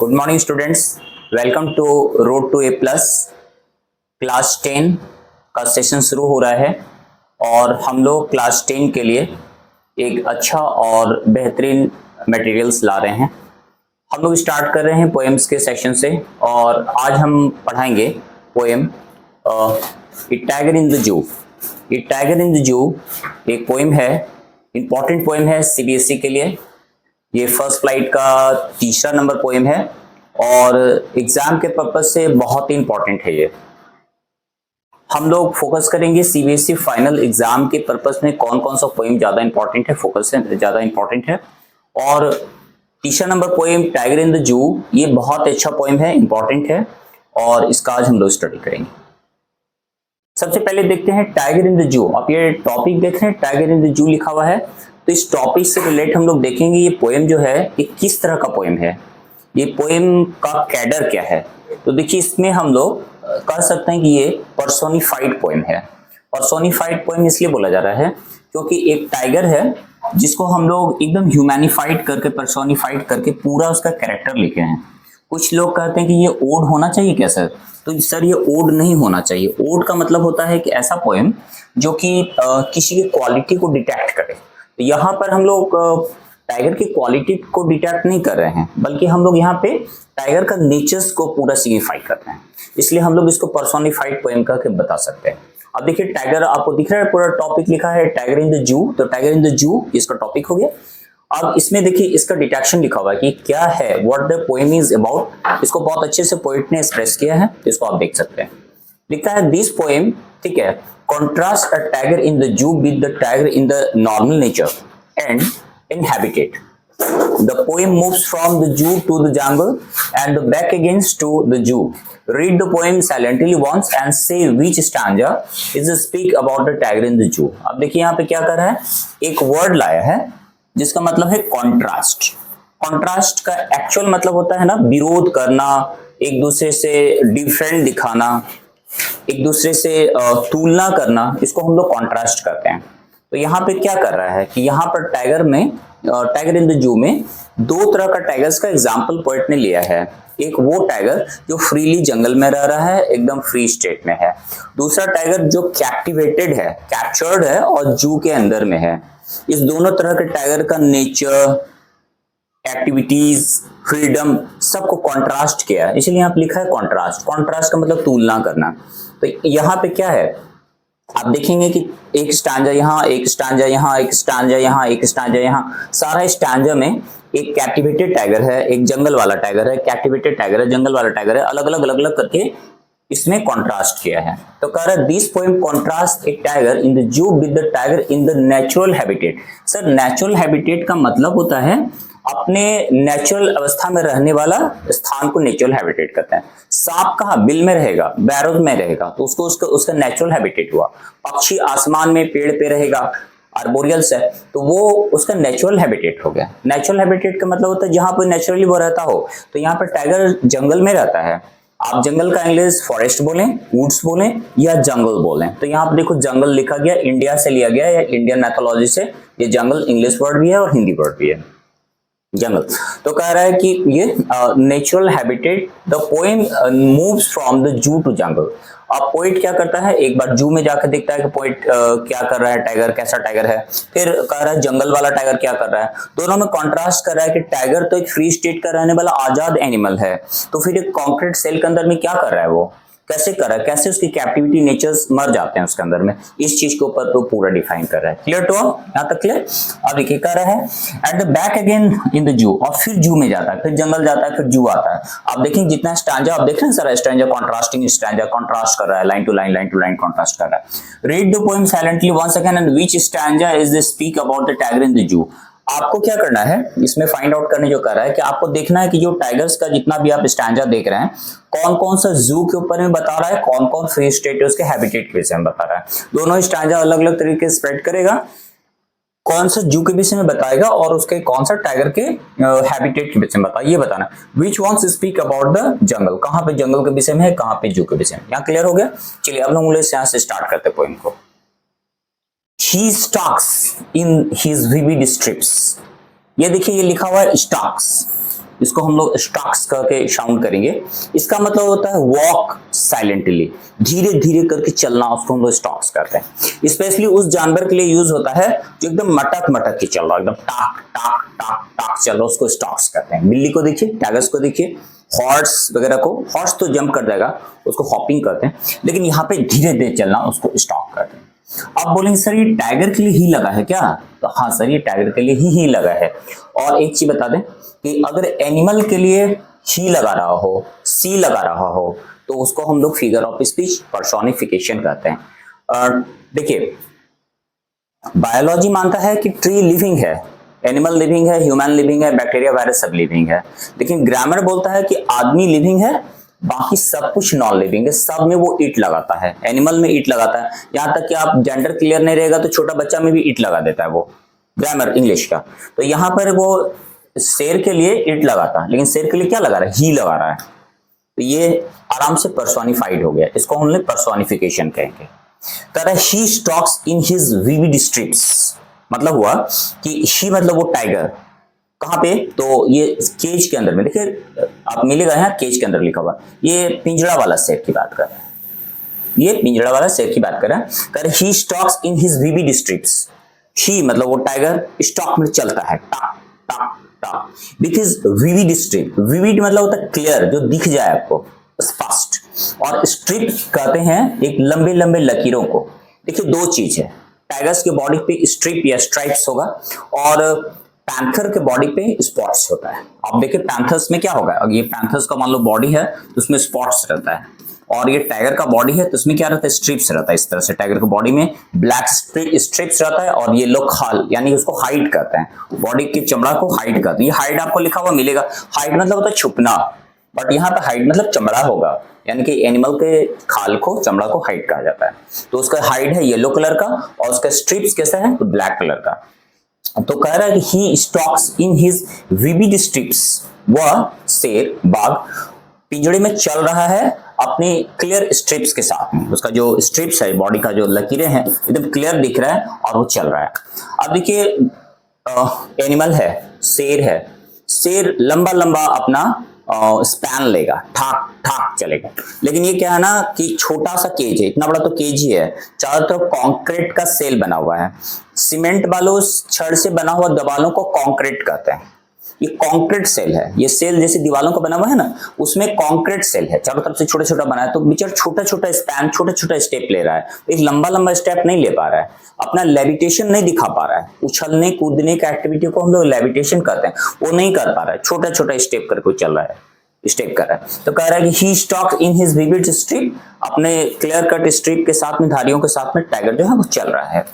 Good morning students, welcome to road to A plus. Class 10 का session शुरू हो रहा है और हम लोग क्लास 10 के लिए एक अच्छा और बेहतरीन मटेरियल्स ला रहे हैं। हम लोग स्टार्ट कर रहे हैं पोएम्स के सेक्शन से और आज हम पढ़ाएंगे poem A tiger in the जू। ए टाइगर इन द जू एक पोएम है, इंपॉर्टेंट पोएम है सीबीएसई के लिए। ये फर्स्ट फ्लाइट का तीसरा नंबर पोएम है और एग्जाम के पर्पज से बहुत ही इंपॉर्टेंट है। ये हम लोग फोकस करेंगे सीबीएसई फाइनल एग्जाम के पर्पज में कौन कौन सा पोएम ज्यादा इंपॉर्टेंट है, फोकस से ज्यादा इंपॉर्टेंट है। और तीसरा number poem tiger in the जू, ये बहुत अच्छा पोएम है, इंपॉर्टेंट है और इसका आज हम लोग स्टडी करेंगे। सबसे पहले देखते हैं टाइगर इन द जू। आप ये टॉपिक देख रहे हैं, टाइगर इन द जू लिखा हुआ है, तो इस टॉपिक से रिलेट हम लोग देखेंगे ये पोएम जो है ये किस तरह का पोएम है, ये पोएम का कैडर क्या है। तो देखिए इसमें हम लोग कह सकते हैं कि ये पर्सोनिफाइड पोएम है। पर्सोनिफाइड पोएम इसलिए बोला जा रहा है क्योंकि एक टाइगर है जिसको हम लोग एकदम ह्यूमैनिफाइड करके, पर्सोनिफाइड करके पूरा उसका कैरेक्टर लिखे हैं। कुछ लोग कहते हैं कि ये ओड होना चाहिए क्या सर? तो सर ये ओड नहीं होना चाहिए। ओड का मतलब होता है कि ऐसा पोएम जो कि किसी की क्वालिटी को डिटेक्ट करे। तो यहाँ पर हम लोग टाइगर की क्वालिटी को डिटेक्ट नहीं कर रहे हैं, बल्कि हम लोग यहाँ पे टाइगर का नेचर्स को पूरा सिग्निफाई कर रहे हैं, इसलिए हम लोग इसको पर्सोनिफाइड पोएम करके बता सकते हैं। अब देखिए टाइगर आपको दिख रहा है, पूरा टॉपिक लिखा है टाइगर इन द जू, तो टाइगर इन द जू इसका टॉपिक हो गया। अब इसमें देखिए इसका डिटेक्शन लिखा हुआ है कि क्या है, what the poem is about. इसको बहुत अच्छे से पोएट ने एक्सप्रेस किया है, इसको आप देख सकते हैं। लिखा है दिस पोएम, ठीक है, contrast a tiger in the zoo with the tiger in the normal nature and inhabitat. The poem moves from the zoo to the jungle and back again to the zoo. Read the poem silently once and say which stanza is to speak about the tiger in the zoo. अब देखिए यहाँ पे क्या कर रहा है, एक word लाया है जिसका मतलब है कॉन्ट्रास्ट। कॉन्ट्रास्ट का एक्चुअल मतलब होता है ना विरोध करना, एक दूसरे से डिफरेंट दिखाना, एक दूसरे से तुलना करना, इसको हम लोग कॉन्ट्रास्ट करते हैं। तो यहाँ पे क्या कर रहा है कि यहाँ पर टाइगर में, टाइगर इन द जू में दो तरह का टाइगर्स का एग्जाम्पल पोएट ने लिया है। एक वो टाइगर जो फ्रीली जंगल में रह रहा है, एकदम फ्री स्टेट में है। दूसरा टाइगर जो कैप्टिवेटेड है, कैप्चर्ड है और जू के अंदर में है। इस दोनों तरह के टाइगर का नेचर, एक्टिविटीज, फ्रीडम सबको कॉन्ट्रास्ट किया है, इसलिए यहाँ पे लिखा है कॉन्ट्रास्ट। कॉन्ट्रास्ट का मतलब तुलना करना। तो यहाँ पे क्या है, आप देखेंगे कि एक स्टैंजा यहाँ, एक स्टैंजा यहाँ, एक स्टैंजा यहाँ, एक स्टैंजा यहाँ, सारा स्टैंजा में एक कैप्टिवेटेड टाइगर है, एक जंगल वाला टाइगर है, कैप्टिवेटेड टाइगर है, जंगल वाला टाइगर है, अलग अलग करके इसमें कॉन्ट्रास्ट किया है। तो कह रहा है this poem contrast A tiger in the जू with the tiger in the natural habitat. Sir natural habitat का मतलब होता है अपने नेचुरल अवस्था में रहने वाला स्थान को नेचुरल हैबिटेट कहते हैं। सांप कहाँ, बिल में रहेगा, बैरोज में रहेगा, तो उसको उसका नेचुरल हैबिटेट हुआ। पक्षी आसमान में पेड़ पे रहेगा, आर्बोरियल्स है, तो वो उसका नेचुरल हैबिटेट हो गया। नेचुरल हैबिटेट का मतलब होता है जहां पर नेचुरली वो रहता हो। तो यहाँ पर टाइगर जंगल में रहता है। आप जंगल का इंग्लिश फॉरेस्ट बोलें, वुड्स बोलें या जंगल बोलें। तो यहाँ पर देखो जंगल लिखा गया, इंडिया से लिया गया है, इंडियन मैथोलॉजी से। ये जंगल इंग्लिश वर्ड भी है और हिंदी वर्ड भी है, जंगल। तो कह रहा है कि ये natural habitat, the poem moves from the zoo to jungle. अब पोइट क्या करता है, एक बार जू में जाकर देखता है कि पोइट क्या कर रहा है, टाइगर कैसा टाइगर है। फिर कह रहा है जंगल वाला टाइगर क्या कर रहा है। दोनों में कॉन्ट्रास्ट कर रहा है कि टाइगर तो एक फ्री स्टेट का रहने वाला आजाद एनिमल है, तो फिर एक कॉन्क्रीट सेल के अंदर में क्या कर रहा है, वो कैसे कर रहा है, कैसे उसकी कैप्टिविटी नेचर्स मर जाते हैं उसके अंदर में। इस चीज के ऊपर तो पूरा डिफाइन कर रहा है। क्लियर टू ऑल, यहाँ तक क्लियर। अब देखिए कह रहा है at the back again in the जू, और फिर जू में जाता है, फिर जंगल जाता है, फिर जू आता है। आप देखेंगे जितना स्टैंजा आप देख रहे हैं सारा स्टैंजा कॉन्ट्रास्टिंग स्टैंजा, कॉन्ट्रास्ट कर रहा है, लाइन टू लाइन कॉन्ट्रास्ट कर रहा है। Read the poem silently once again and which stanza is the speak about the tiger in the zoo. आपको क्या करना है इसमें फाइंड आउट करने जो कर रहा है कि आपको देखना है कि जो टाइगर्स का जितना भी आप स्टैंजा देख रहे हैं, कौन कौन सा जू के ऊपर में बता रहा है, कौन कौन फ्री स्टेट है उसके हैबिटेट के विषय में बता रहा है। दोनों स्टैंजा अलग अलग तरीके से स्प्रेड करेगा, कौन सा जू के विषय में बताएगा और उसके कौन सा टाइगर के हैबिटेट के विषय में बताएगा, ये बताना। Which wants speak about the jungle, कहाँ पे जंगल के विषय में है, कहाँ पे जू के विषय में। यहाँ क्लियर हो गया। चलिए अब लोग यहाँ से स्टार्ट करते हैं पोएम को। He stalks in his vivid strips, ये देखिए ये लिखा हुआ है स्टॉक्स, इसको हम लोग स्टॉक्स करके साउंड करेंगे। इसका मतलब होता है वॉक साइलेंटली, धीरे धीरे करके चलना, उसको हम लोग स्टॉक्स करते हैं। स्पेशली उस जानवर के लिए यूज होता है जो एकदम मटक मटक के चल रहा है, एकदम टाक टाक टाक टाक चल रहा है, उसको स्टॉक्स करते हैं। बिल्ली को देखिए, टाइगर्स को देखिए, हॉर्स वगैरह को, हॉर्स तो जंप कर जाएगा, उसको हॉपिंग करते हैं, लेकिन यहाँ पे धीरे धीरे चलना, उसको स्टॉक करते हैं। आप बोलेंगे सर ये टाइगर के लिए ही लगा है क्या? तो हाँ सर, ये टाइगर के लिए ही लगा है। और एक चीज बता दें कि अगर एनिमल के लिए ही लगा रहा हो, सी लगा रहा हो, तो उसको हम लोग फिगर ऑफ स्पीच पर्सोनिफिकेशन कहते हैं। देखिए, बायोलॉजी मानता है कि ट्री लिविंग है, एनिमल लिविंग है, ह्यूमन लिविंग है, बैक्टीरिया वायरस सब लिविंग है, लेकिन ग्रामर बोलता है कि आदमी लिविंग है, बाकी सब कुछ नॉन लिविंग है। सब में वो ईट लगाता है, एनिमल में ईट लगाता है, यहां तक कि आप जेंडर क्लियर नहीं रहेगा तो छोटा बच्चा में भी ईट लगा देता है वो, ग्रामर इंग्लिश का। तो यहां पर वो शेर के लिए ईट लगाता है, लेकिन शेर के लिए क्या लगा रहा है? ही लगा रहा है। तो ये आराम से पर्सोनिफाइड हो गया, इसको हम लोग पर्सोनिफिकेशन कहेंगे। तरह he stalks in his vivid stripes, मतलब हुआ कि ही मतलब वो टाइगर कहां पे? तो ये केज के अंदर में, देखिए आप मिलेगा यहाँ केज के अंदर लिखा हुआ, ये पिंजड़ा वाला शेर की बात कर रहा है, ये पिंजड़ा वाला शेर की बात कर रहा है। कर he stalks in his vivid stripes, he मतलब वो टाइगर स्टॉक में चलता है, टाक टाक टाक, with his vivid stripe. Vivid मतलब होता है क्लियर, जो दिख जाए आपको स्पष्ट, और स्ट्रिप कहते हैं एक लंबे लंबे लकीरों को। देखिए दो चीज है, टाइगर्स के बॉडी पे स्ट्रिप या स्ट्राइप्स होगा, और पैंथर के बॉडी पे स्पॉट्स होता है। आप देखिए पैंथर्स में क्या होगा, अगर ये पैंथर्स का मान लो बॉडी है तो उसमें स्पॉट्स रहता है, और ये टाइगर का बॉडी है तो उसमें क्या रहता है? स्ट्रिप्स रहता है। इस तरह से टाइगर की बॉडी में ब्लैक स्ट्रिप्स रहता है, और ये लोग खाल यानी उसको हाइड कहते हैं, बॉडी की चमड़ा को हाइड कहते हैं। ये हाइड आपको लिखा हुआ मिलेगा, हाइड मतलब होता है छुपना, बट यहाँ पे हाइड मतलब चमड़ा होगा, यानी कि एनिमल के खाल को, चमड़ा को हाइड कहा जाता है। तो उसका हाइड है येलो कलर का, और उसका स्ट्रिप्स कैसा है? तो ब्लैक कलर का। तो कह रहा है कि he stalks in his vivid stripes, वह शेर बाघ पिंजड़े में चल रहा है अपने क्लियर स्ट्रिप्स के साथ में। उसका जो स्ट्रिप्स है, बॉडी का जो लकीरें हैं, एकदम क्लियर दिख रहा है और वो चल रहा है। अब देखिए एनिमल है, शेर है, शेर लंबा लंबा अपना स्पैन लेगा, ठाक ठाक चलेगा, लेकिन ये क्या है ना कि छोटा सा केज है, इतना बड़ा तो केज ही है, चारों तरफ कंक्रीट का सेल बना हुआ है, सीमेंट बालू छड़ से बना हुआ दीवारों को कंक्रीट कहते हैं। ये कंक्रीट सेल है, ये सेल जैसे दीवारों का बना हुआ है ना, उसमें कंक्रीट सेल है, चारों तरफ से छोटा छोटा बना है, तो बेचारा छोटा छोटा स्पैन, छोटा छोटा स्टेप ले रहा है, एक लंबा लंबा स्टेप नहीं ले पा रहा है, अपना लेविटेशन नहीं दिखा पा रहा है, उछलने कूदने का एक्टिविटी को हम लोग लेविटेशन कहते हैं, वो नहीं कर पा रहा है, छोटा छोटा स्टेप करके चल रहा है, स्टेप कर रहा है। तो कह रहा है कि he stalk in his vivid stripe, अपने क्लियर कट स्ट्रिप के साथ में, धारियों के साथ में टाइगर जो है वो चल रहा है।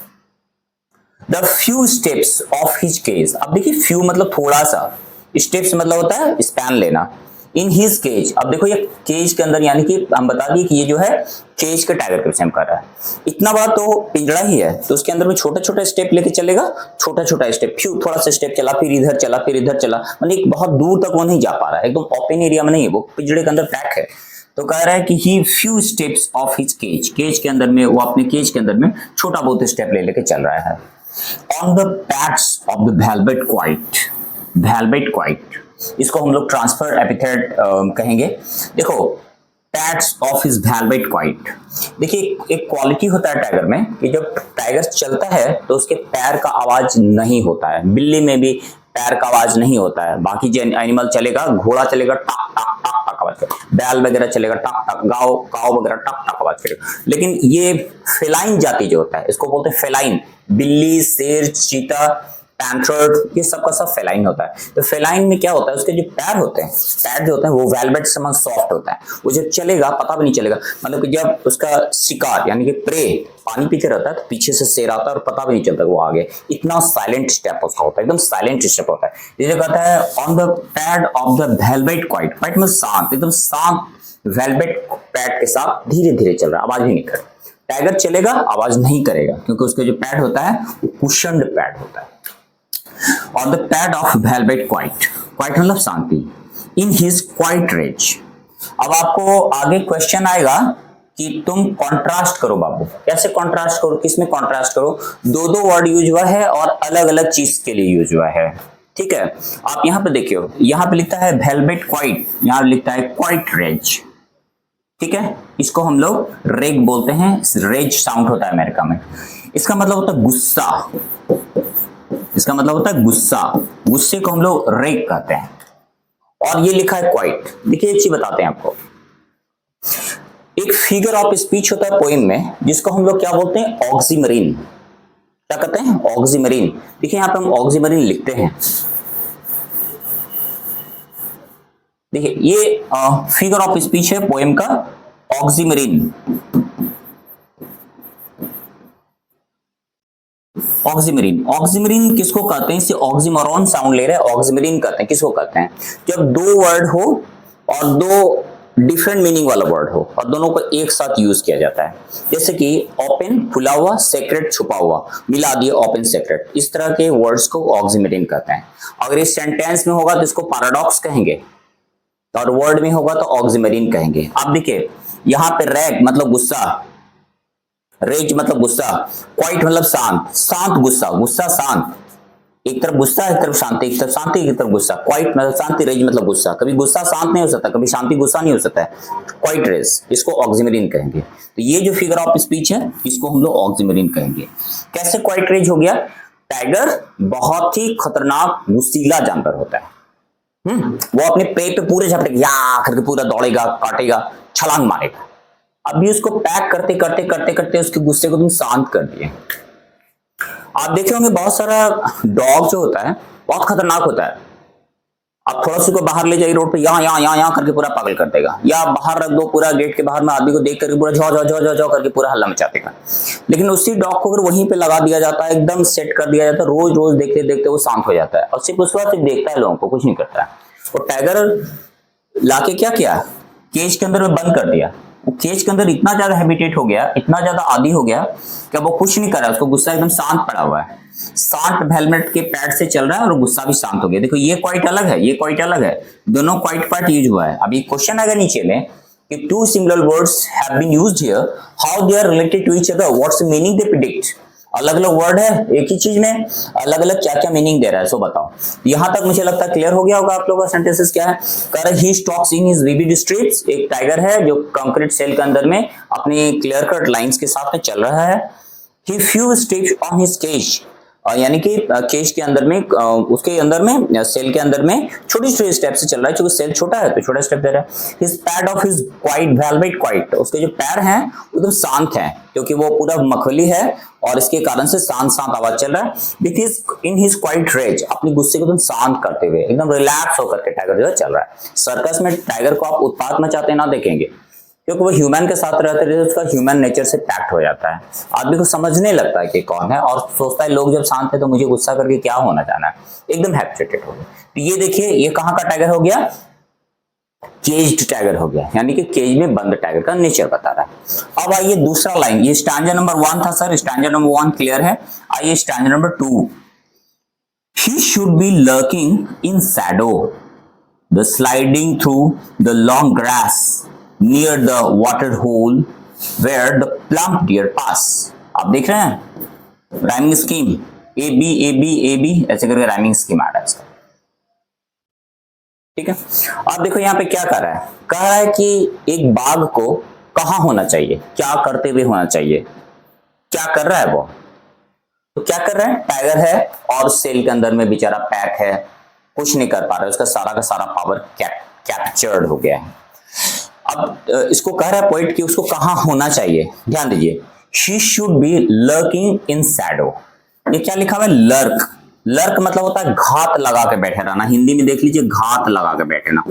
The few steps of his cage, अब देखिए फ्यू मतलब थोड़ा सा, स्टेप्स मतलब होता है स्पैन लेना, इन हिज केज, अब देखो ये केज के अंदर, यानी कि हम बता दिए कि ये जो है केज के टाइगर के विषय में कर रहा है। इतना बड़ा तो पिंजड़ा ही है, तो उसके अंदर में छोटा छोटा स्टेप लेके चलेगा, छोटा छोटा स्टेप, फ्यू थोड़ा सा स्टेप चला, फिर इधर चला, फिर इधर चला, मतलब बहुत दूर तक वो नहीं जा पा रहा है, एकदम ओपन एरिया में नहीं है, वो पिंजड़े के अंदर पैक है। तो कह रहा है कि he few steps of his cage, cage के अंदर में, वो अपने केज के अंदर में छोटा बहुत स्टेप ले लेके चल रहा है। On the pads of the velvet quite, velvet quite, इसको हम लोग ट्रांसफर एपिथेट कहेंगे। देखो pads of his velvet quite, देखिए एक क्वालिटी होता है टाइगर में कि जब टाइगर चलता है तो उसके पैर का आवाज नहीं होता है, बिल्ली में भी पैर का आवाज नहीं होता है, बाकी जो एनिमल चलेगा, घोड़ा चलेगा टाक टाक टाक टाक आवाज करेगा, बैल वगैरह चलेगा टाक टाक, गाव काव वगैरह टाक टाक आवाज करेगा, लेकिन ये फेलाइन जाति जो होता है, इसको बोलते हैं फेलाइन, बिल्ली, शेर, चीता, पैंथर, ये सब का सब फेलाइन होता है। तो फेलाइन में क्या होता है, उसके जो पैर होते हैं, पैर जो होते हैं वो वेलवेट समान सॉफ्ट होता है, वो जब चलेगा पता भी नहीं चलेगा, मतलब कि जब उसका शिकार यानी कि प्रे पानी पीते रहता है तो पीछे से शेर आता है और पता भी नहीं चलता वो आगे, इतना साइलेंट स्टेप उसका होता है, एकदम साइलेंट स्टेप होता है। ये कहता है on the pad of the velvet quite, quite में शांत, एकदम शांत वेलवेट पैड के साथ धीरे धीरे चल रहा है, आवाज भी नहीं कर रहा। टाइगर चलेगा आवाज नहीं करेगा क्योंकि उसका जो पैड होता है वो कुशन्ड पैड होता है। On the pad of velvet quiet, quiet मतलब शांति, in his quiet rage। अब आपको आगे क्वेश्चन आएगा कि तुम कॉन्ट्रास्ट करो बाबू, कैसे कॉन्ट्रास्ट करो, किसमें कॉन्ट्रास्ट करो, दो दो वर्ड यूज हुआ है और अलग अलग चीज के लिए यूज हुआ है, ठीक है। आप यहाँ पे देखिए, यहाँ पे लिखता है वेलवेट क्वाइट, यहाँ लिखता है क्वाइट रेज, ठीक है। इसको हम लोग रेग बोलते हैं, रेज साउंड होता है अमेरिका में। इसका मतलब होता है गुस्सा, इसका मतलब होता है गुस्सा, गुस्से को हम लोग रेग कहते हैं। और ये लिखा है क्वाइट। देखिए एक चीज बताते हैं आपको, एक फिगर ऑफ स्पीच होता है पोएम में, जिसको हम लोग क्या बोलते हैं, ऑक्सीमरीन। क्या कहते हैं, ऑक्सीमरीन। देखिए यहां पे हम ऑक्सीमरीन लिखते हैं, देखिए ये फिगर ऑफ स्पीच है पोएम का, ऑक्सीमरीन। ऑक्सीमरीन, ऑक्सीमरीन किसको कहते हैं, इसे ऑक्सीमोरॉन साउंड ले रहे हैं, ऑक्सीमरीन कहते हैं। किसको कहते हैं, जब दो वर्ड हो और दो डिफरेंट मीनिंग वाला वर्ड हो और दोनों को एक साथ यूज किया जाता है। जैसे कि ओपन खुला हुआ, सेक्रेट छुपा हुआ, मिला दिए ओपन सेक्रेट, इस तरह के वर्ड्स को ऑक्सीमरीन कहते हैं। अगर इस सेंटेंस में होगा तो इसको पैराडॉक्स कहेंगे, और वर्ड में होगा तो ऑक्सीमरीन कहेंगे। आप देखिए यहाँ पे रैग मतलब गुस्सा, रेज मतलब गुस्सा, क्वाइट मतलब शांत, शांत गुस्सा, गुस्सा शांत, एक तरफ गुस्सा एक तरफ शांति, एक तरफ शांति एक तरफ गुस्सा, क्वाइट मतलब शांति, रेज मतलब गुस्सा। कभी गुस्सा शांत नहीं हो सकता, कभी शांति गुस्सा नहीं हो सकता है, क्वाइट रेज, इसको ऑक्सीमरीन कहेंगे। तो ये जो फिगर ऑफ स्पीच है इसको हम लोग ऑक्सीमरीन कहेंगे। कैसे क्वाइट रेज हो गया, टाइगर बहुत ही खतरनाक गुस्सीला जानवर होता है। वो अपने पेट पे पूरे झपटेगा, या करके पूरा दौड़ेगा, काटेगा, छलांग मारेगा। अभी उसको पैक करते करते करते करते उसके गुस्से को तुम शांत कर दिए। आप देखे होंगे बहुत सारा डॉग जो होता है बहुत खतरनाक होता है। आप थोड़ा सा को बाहर ले जाइए रोड पे, यहाँ करके पूरा पागल कर देगा, या बाहर रख दो पूरा गेट के बाहर में, आदमी को देख करके पूरा झौ करके पूरा हल्ला मचा देगा। लेकिन उसी डॉग को अगर वहीं पे लगा दिया जाता है, एकदम सेट कर दिया जाता है, रोज रोज देखते देखते वो शांत हो जाता है और सिर्फ उस बार सिर्फ देखता है, लोगों को कुछ नहीं करता है। और टाइगर लाके क्या किया, केज के अंदर में बंद कर दिया। वो केज के अंदर इतना ज्यादा हैबिटेट हो गया, इतना ज्यादा आदी हो गया कि वो कुछ नहीं कर रहा है, उसको गुस्सा एकदम शांत पड़ा हुआ है, शांत हेलमेट के पैड से चल रहा है और गुस्सा भी शांत हो गया। देखो ये क्वाइट अलग है, ये क्वाइट अलग है, दोनों क्वाइट पार्ट यूज हुआ है। अभी क्वेश्चन आएगा नीचे में कि two similar words have been used here, how they are related to each other, what's the meaning they predict. अलग अलग वर्ड है, एक ही चीज में अलग अलग क्या क्या मीनिंग दे रहा है, सो बताओ। यहां तक मुझे लगता है क्लियर हो गया होगा आप लोगों का। सेंटेंसेस क्या है, कर he stalks in his vivid streets, एक टाइगर है जो कंक्रीट सेल के अंदर में अपनी क्लियर कट लाइंस के साथ में चल रहा है। He few steps on his cage, यानी कि केज के अंदर में, उसके अंदर में, सेल के अंदर में छोटी छोटी स्टेप से चल रहा है, क्योंकि सेल छोटा है तो छोटा स्टेप दे रहा है। His pad of his quiet velvet quite, उसके जो पैर हैं एकदम शांत हैं, क्योंकि वो पूरा मखमली है और इसके कारण से शांत शांत आवाज चल रहा है। Because in his quiet rage, अपनी गुस्से को एकदम शांत करते हुए एकदम रिलैक्स होकर के टाइगर जो है चल रहा है। सर्कस में टाइगर को आप उत्पात मचाते ना देखेंगे, क्योंकि वो ह्यूमन के साथ रहते रहते उसका ह्यूमन नेचर से पैक्ट हो जाता है। आदमी को समझने लगता है कि कौन है और सोचता है लोग जब शांत है तो मुझे गुस्सा करके क्या होना चाहना है, एकदम हैबिचुएटेड हो गया। तो ये देखिए ये कहाँ का टाइगर हो गया, केज्ड टाइगर हो गया, यानी कि केज में बंद टाइगर का नेचर बता रहा है। अब आइए दूसरा लाइन, ये स्टैंजा नंबर 1 था सर, स्टैंजा नंबर 1 क्लियर है। आइए stanza number 2, he should B lurking in Shadow, the sliding through the long grass near the water hole where the plump deer pass। आप देख रहे हैं rhyming scheme, A B A B A B ऐसे करके rhyming scheme आ रहा है इसका, ठीक है। आप देखो यहाँ पे क्या कर रहा है, कह रहा है कि एक बाघ को कहाँ होना चाहिए, क्या करते हुए होना चाहिए, क्या कर रहा है वो, तो क्या कर रहा है, टाइगर है और सेल के अंदर में बेचारा पैक है, कुछ नहीं कर पा रहा है, उसका सारा का सारा पावर कैप्चर्ड हो गया है। अब इसको कह रहा है पोइट कि उसको कहाँ होना चाहिए, ध्यान दीजिए, she should B lurking in Shadow. ये क्या लिखा हुआ है, लर्क। लर्क मतलब होता है घात लगा के बैठे रहना, हिंदी में देख लीजिए घात लगा के बैठना,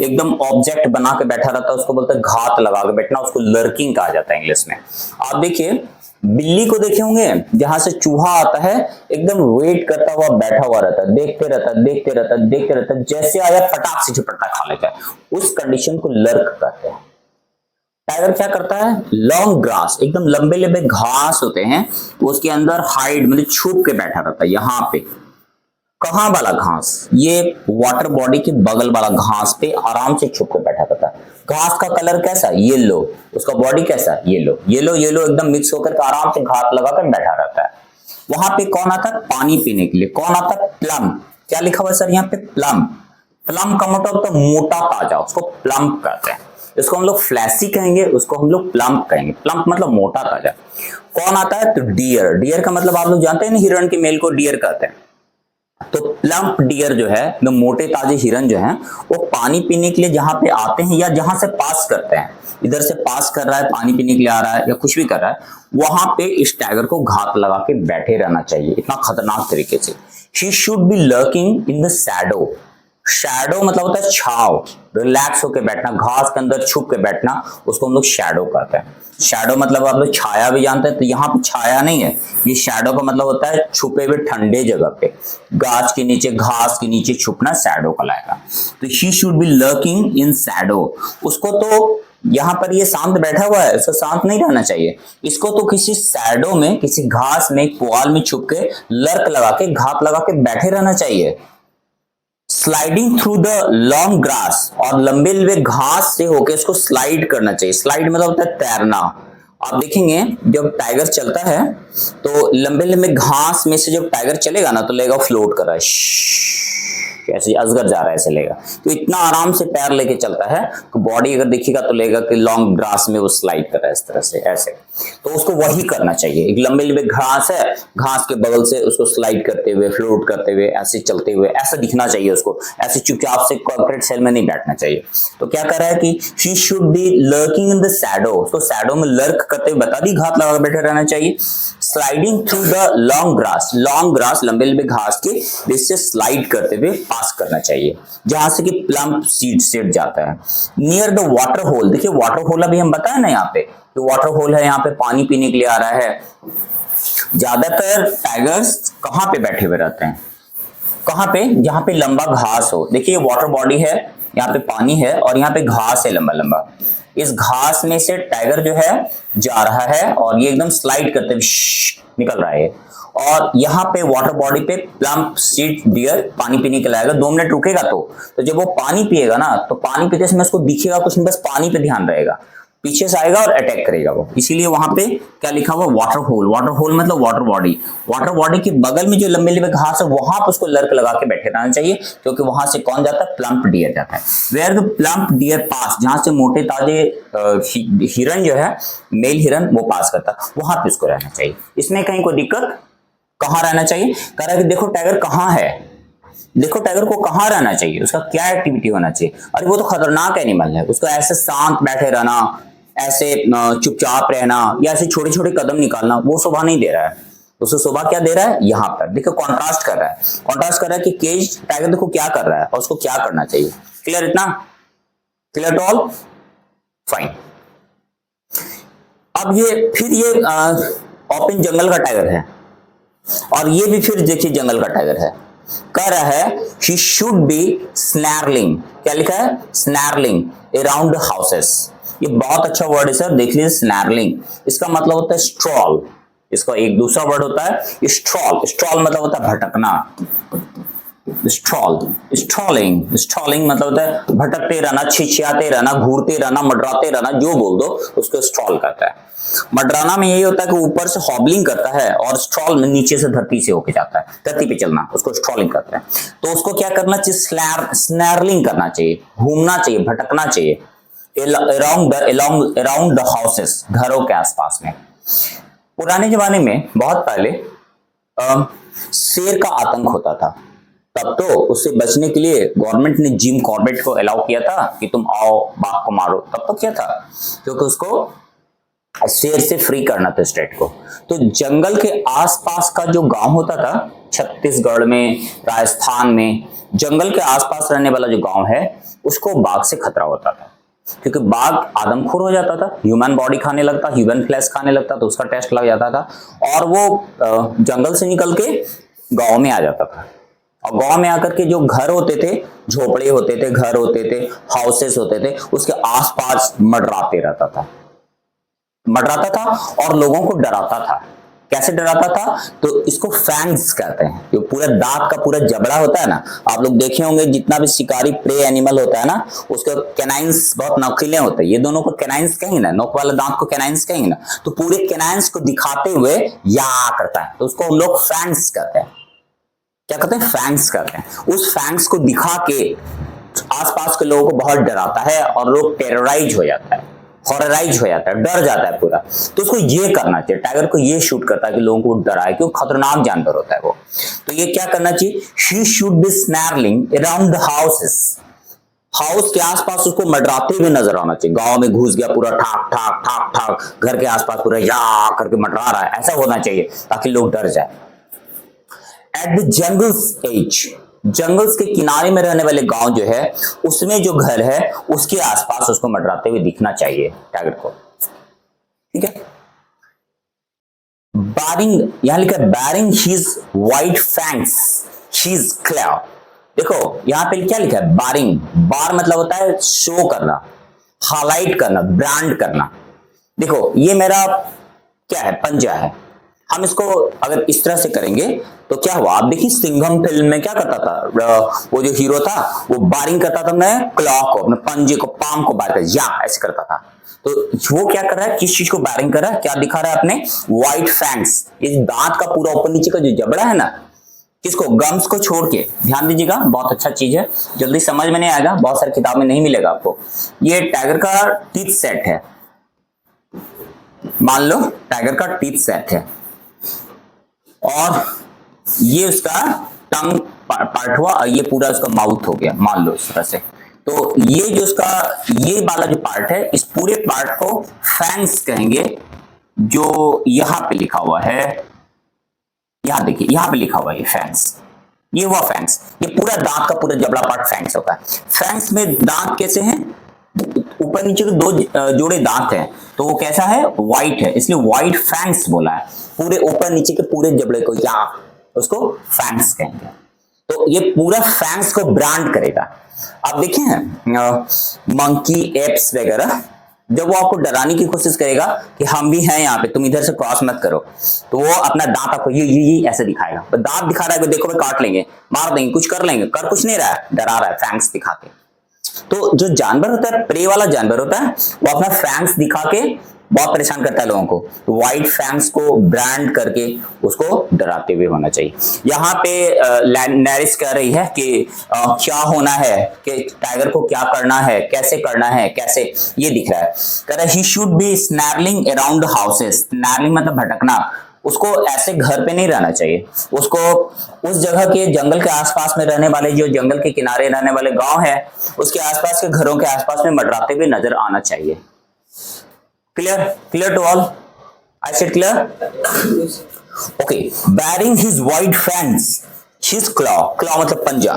एकदम ऑब्जेक्ट बना के बैठा रहता है उसको बोलते हैं घात लगा के बैठना, उसको लर्किंग कहा जाता है इंग्लिश में। आप देखिए बिल्ली को देखे होंगे, जहां से चूहा आता है एकदम वेट करता हुआ बैठा हुआ रहता है, देखते रहता है देखते रहता है देखते रहता है, जैसे आया फटाक से झपट्टा खा लेता है, उस कंडीशन को लर्क कहते हैं। टाइगर क्या करता है, लॉन्ग ग्रास, एकदम लंबे लंबे घास होते हैं तो उसके अंदर हाइड मतलब छुप के बैठा रहता है। यहाँ पे कहाँ वाला घास, ये वाटर बॉडी के बगल वाला घास पे आराम से छुप के बैठा रहता है। घास का कलर कैसा, येलो, उसका बॉडी कैसा, येलो येलो येलो एकदम मिक्स होकर आराम से घात लगाकर बैठा रहता है। वहां पे कौन आता है, पानी पीने के लिए, कौन आता है, प्लम। क्या लिखा हुआ है सर यहाँ पे? प्लम। प्लम का मतलब होता है मोटा ताजा, उसको प्लम कहते हैं। इसको हम लोग फ्लैसी कहेंगे, उसको हम लोग प्लम्प कहेंगे। प्लम्प मतलब मोटा ताजा। कौन आता है? तो डियर। डियर का मतलब आप लोग जानते हैं ना, हिरण के मेल को डियर कहते हैं। तो प्लम्प डियर जो है, जो मोटे ताजे हिरन जो हैं, वो पानी पीने के लिए जहां पे आते हैं या जहां से पास करते हैं, इधर से पास कर रहा है, पानी पीने के लिए आ रहा है या कुछ भी कर रहा है, वहां पे इस टाइगर को घात लगा के बैठे रहना चाहिए, इतना खतरनाक तरीके से। ही should B lurking in the shadow. Shadow मतलब होता है छाव, रिलैक्स होकर बैठना, घास के अंदर छुप के बैठना, उसको हम लोग शैडो कहते हैं। शैडो मतलब आप लोग छाया भी जानते हैं, तो यहाँ पे छाया नहीं है, ये शैडो का मतलब होता है छुपे हुए ठंडे जगह पे, गाछ के नीचे, घास के नीचे छुपना शैडो कहलाएगा। तो ही should B lurking in Shadow. उसको तो यहाँ पर ये शांत बैठा हुआ है, इसको शांत नहीं रहना चाहिए, इसको तो किसी शैडो में, किसी घास में, पुआल में छुप के लर्क लगा के, घात लगा के बैठे रहना चाहिए। Sliding through the long grass, और लंबे लंबे घास से होकर इसको स्लाइड करना चाहिए। स्लाइड मतलब होता है तैरना। आप देखेंगे जब टाइगर चलता है तो लंबे लंबे घास में से जब टाइगर चलेगा ना, तो लगेगा फ्लोट कर रहा है, ऐसे अजगर जा रहा है ऐसे लेगा। तो इतना आराम से पैर लेके चलता है, तो बॉडी अगर देखिएगा तो लगेगा कि लॉन्ग ग्रास में वो स्लाइड कर रहा है इस तरह से, ऐसे। तो उसको वही करना चाहिए। एक लंबे लंबे घास है, घास के बगल से उसको स्लाइड करते हुए, फ्लोट करते हुए, ऐसे चलते हुए, ऐसा दिखना चाहिए उसको। ऐसे चुपचाप से कॉर्पोरेट सेल में नहीं बैठना चाहिए। तो क्या कर रहा है कि ही should B lurking in the shadow, उसको शैडो में लर्क करते हुए, बता दी, घात लगा बैठे रहना चाहिए। Sliding through the long grass, long grass लंबे लंबे घास के बीच से स्लाइड करते हुए पास करना चाहिए, जहां से कि प्लम्प सीड सेट जाता है। नियर द वाटर होल, देखिए वाटर होल अभी हम बताए ना, यहाँ पे तो वाटर होल है, यहाँ पे पानी पीने के लिए आ रहा है। ज्यादातर टाइगर्स कहाँ पे बैठे हुए रहते हैं? कहाँ पे? जहां पे लंबा घास हो। देखिए वाटर बॉडी है, यहाँ पे पानी है और यहाँ पे घास है लंबा लंबा। इस घास में से टाइगर जो है जा रहा है और ये एकदम स्लाइड करते हुए निकल रहा है। और यहाँ पे वाटर बॉडी पे प्लम्प सीड डियर पानी पीने के लाएगा। 2 मिनट रुकेगा तो जब वो पानी पिएगा ना, तो पानी पीते समय उसको दिखेगा कुछ नहीं, बस पानी पे ध्यान रहेगा, पीछे से आएगा और अटैक करेगा वो। इसीलिए वहां पे क्या लिखा हुआ? Water hole. वाटर होल मतलब वाटर बॉडी। वाटर बॉडी के बगल में जो लंबे लंबे घास है, वहां पर उसको लर्क लगा के बैठे रहना चाहिए, क्योंकि वहां से कौन जाता है? प्लम्प डियर जाता है। वेयर द प्लम्प डियर पास, जहां से मोटे ताजे हिरन जो है, मेल हिरन, वो पास करता है, वहां पे उसको रहना चाहिए। इसमें कहीं कोई दिक्कत? कहाँ रहना चाहिए? कह रहा है कि देखो टाइगर कहाँ है, देखो टाइगर को कहाँ रहना चाहिए, उसका क्या एक्टिविटी होना चाहिए। अरे वो तो खतरनाक एनिमल है, उसको ऐसे शांत बैठे रहना, ऐसे चुपचाप रहना, या ऐसे छोटे छोटे कदम निकालना, वो शोभा नहीं दे रहा है। उसको शोभा क्या दे रहा है? यहाँ पर देखो कॉन्ट्रास्ट कर रहा है। कॉन्ट्रास्ट कर रहा है कि केज टाइगर देखो क्या कर रहा है और उसको क्या करना चाहिए। क्लियर? इतना क्लियर टू ऑल? फाइन। अब ये फिर ये ओपन जंगल का टाइगर है, और ये भी फिर देखिए जंगल का टाइगर है। कह रहा है ही शुड बी स्नैरलिंग। क्या लिखा है? स्नैरलिंग अराउंड द हाउसेस। ये बहुत अच्छा वर्ड है सर, देख लीजिए। स्नैरलिंग इसका मतलब होता है स्ट्रॉल। इसका एक दूसरा वर्ड होता है स्ट्रॉल। स्ट्रॉल मतलब होता है भटकना। स्ट्रॉल, स्ट्रॉलिंग, स्ट्रॉलिंग मतलब होता है भटकते रहना, छिछियाते रहना, घूरते रहना, मंडराते रहना, जो बोल दो उसको स्ट्रॉल कहता है। मंडराना में यही होता है कि ऊपर से हॉबलिंग करता है, और स्ट्रॉल में नीचे से धरती से होके जाता है, धरती पे चलना, उसको स्ट्रॉलिंग करता है। तो उसको क्या करना चाहिए? स्नैरलिंग करना चाहिए, घूमना चाहिए, भटकना चाहिए अराउंड द हाउसेस, घरों के आसपास में। पुराने जमाने में बहुत पहले शेर का आतंक होता था, तब तो उससे बचने के लिए गवर्नमेंट ने जिम कॉर्बेट को अलाउ किया था कि तुम आओ बाघ को मारो। तब तो क्या था? क्योंकि उसको शेर से फ्री करना था स्टेट को। तो जंगल के आसपास का जो गांव होता था, छत्तीसगढ़ में, राजस्थान में, जंगल के आसपास रहने वाला जो गांव है, उसको बाघ से खतरा होता था, क्योंकि बाघ आदमखोर हो जाता था, ह्यूमन बॉडी खाने लगता, ह्यूमन फ्लैश खाने लगता, तो उसका टेस्ट लग जाता था, और वो जंगल से निकल के गांव में आ जाता था। और गांव में आकर के जो घर होते थे, झोपड़े होते थे, घर होते थे, हाउसेस होते थे, उसके आसपास मंडराते रहता था, मंडराता था और लोगों को डराता था। कैसे डराता था? तो इसको फैंग्स कहते हैं। जो पूरा दांत का पूरा जबड़ा होता है ना, आप लोग देखे होंगे, जितना भी शिकारी प्रे एनिमल होता है ना, उसके कैनाइंस बहुत नोकीले होते हैं। ये दोनों को कैनाइंस कहेंगे ना, नोक वाले दांत को कैनाइंस कहेंगे ना, तो पूरे कैनाइंस को दिखाते हुए या करता है, तो उसको हम लोग फैंग्स कहते हैं। क्या करते हैं, फैंग्स करते हैं। उस फैंग्स को दिखा के आसपास के लोगों को बहुत डराता है और लोग टेरराइज हो जाता है, हॉरराइज हो जाता है, डर जाता है पूरा। तो उसको ये करना चाहिए, टाइगर को ये शूट करता है कि लोगों को डराए, क्योंकि खतरनाक जानवर होता है वो। तो ये क्या करना चाहिए, she should be snarling around the houses, house के आसपास उसको मंडराते हुए नजर आना चाहिए। गांव में घुस गया पूरा, ठाक ठाक ठाक ठाक, घर के आसपास पूरा या करके मंडरा रहा है, ऐसा होना चाहिए ताकि लोग डर जाए। At the jungle's edge, jungles के किनारे में रहने वाले गांव जो है, उसमें जो घर है उसके आसपास उसको मंडराते हुए दिखना चाहिए टाइगर को, ठीक है। बारिंग, यहां लिखा है baring his white fangs, his claw. देखो यहां पे क्या लिखा है, बारिंग, बार मतलब होता है शो करना, हाईलाइट करना, ब्रांड करना। देखो ये मेरा क्या है, पंजा है। हम इसको अगर इस तरह से करेंगे तो क्या हुआ, आप देखिए सिंघम फिल्म में क्या करता था, वो जो हीरो था वो बारिंग करता था अपने क्लॉ को, अपने पंजे को, पाम को बार कर, या ऐसे करता था। तो वो क्या कर रहा है, किस चीज को बारिंग कर रहा है, क्या दिखा रहा है, अपने व्हाइट फैंग्स, इस दांत का पूरा ऊपर नीचे का जो जबड़ा है ना, किसको, गम्स को छोड़ के। ध्यान दीजिएगा, बहुत अच्छा चीज है, जल्दी समझ में नहीं आएगा, बहुत सारी किताब में नहीं मिलेगा आपको। ये टाइगर का टीथ सेट है, मान लो टाइगर का टीथ सेट है, और ये उसका टंग पार्ट हुआ, और ये पूरा उसका माउथ हो गया, मान लो इस तरह से। तो ये जो उसका ये वाला जो पार्ट है, इस पूरे पार्ट को फैंग्स कहेंगे, जो यहां पे लिखा हुआ है, यहां देखिए यहां पे लिखा हुआ है फैंग्स, ये हुआ फैंग्स, ये पूरा दांत का पूरा जबड़ा पार्ट फैंग्स होगा। फैंग्स में दांत कैसे हैं, ऊपर नीचे के दो जोड़े दांत हैं, तो वो कैसा है, व्हाइट है, इसलिए व्हाइट फैंग्स बोला है। पूरे ऊपर नीचे के पूरे जबड़े को या उसको फैंग्स कहेंगे। तो ये पूरा फैंग्स को ब्रांड करेगा। आप देखें मंकी, एप्स वगैरह, जब वो आपको डराने की कोशिश करेगा कि हम भी हैं यहाँ पे, तुम इधर से क्रॉस मत करो, तो वो अपना दांत आपको ये ऐसे दिखाएगा, तो दांत दिखा रहा है, देखो मैं काट लेंगे, मार देंगे, कुछ कर लेंगे, कर कुछ नहीं रहा है, डरा रहा है फैंग्स दिखा के। तो जो जानवर होता है, प्रे वाला जानवर होता है, वो अपना फैंग्स दिखा के बहुत परेशान करता है लोगों को, तो व्हाइट फैंग्स को ब्रांड करके उसको डराते हुए होना चाहिए। यहाँ पे नैरिस कह रही है कि क्या होना है, कि टाइगर को क्या करना है, कैसे करना है, कैसे, ये दिख रहा है। कह रहा है he should be snarling around houses, snarling मतलब भटकना, उसको ऐसे घर पे नहीं रहना चाहिए, उसको उस जगह के जंगल के आसपास में रहने वाले, जो जंगल के किनारे रहने वाले गांव है, उसके आसपास के घरों के आसपास में मंडराते हुए नजर आना चाहिए। Clear, clear to all, I said clear, okay. Baring his white fangs, his claw, claw मतलब पंजा,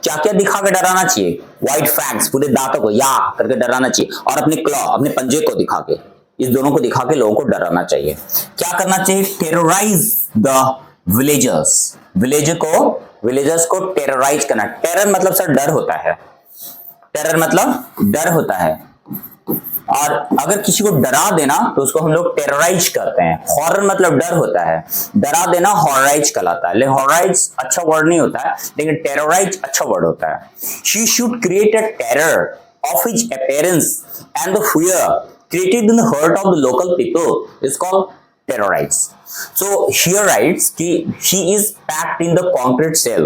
क्या क्या दिखा के डराना चाहिए, व्हाइट फैंग्स, पूरे दांतों को या करके डराना चाहिए, और अपने क्लॉ, अपने पंजे को दिखा के, इस दोनों को दिखा के लोगों को डराना चाहिए। क्या करना चाहिए, टेरराइज द विलेजर्स, विलेजर्स को टेरराइज करना। टेरर मतलब सर डर होता है, टेरर मतलब डर होता है, और अगर किसी को डरा देना तो उसको हम लोग टेरराइज करते हैं। हॉरर मतलब डर होता है, डरा देना हॉरराइज कहलाता है, लेकिन हॉरराइज अच्छा वर्ड नहीं होता है, लेकिन टेरराइज अच्छा वर्ड होता है। She should create a terror of his appearance and the fear created in the heart of the local people is called terrorize. So here writes कि he is packed in the concrete cell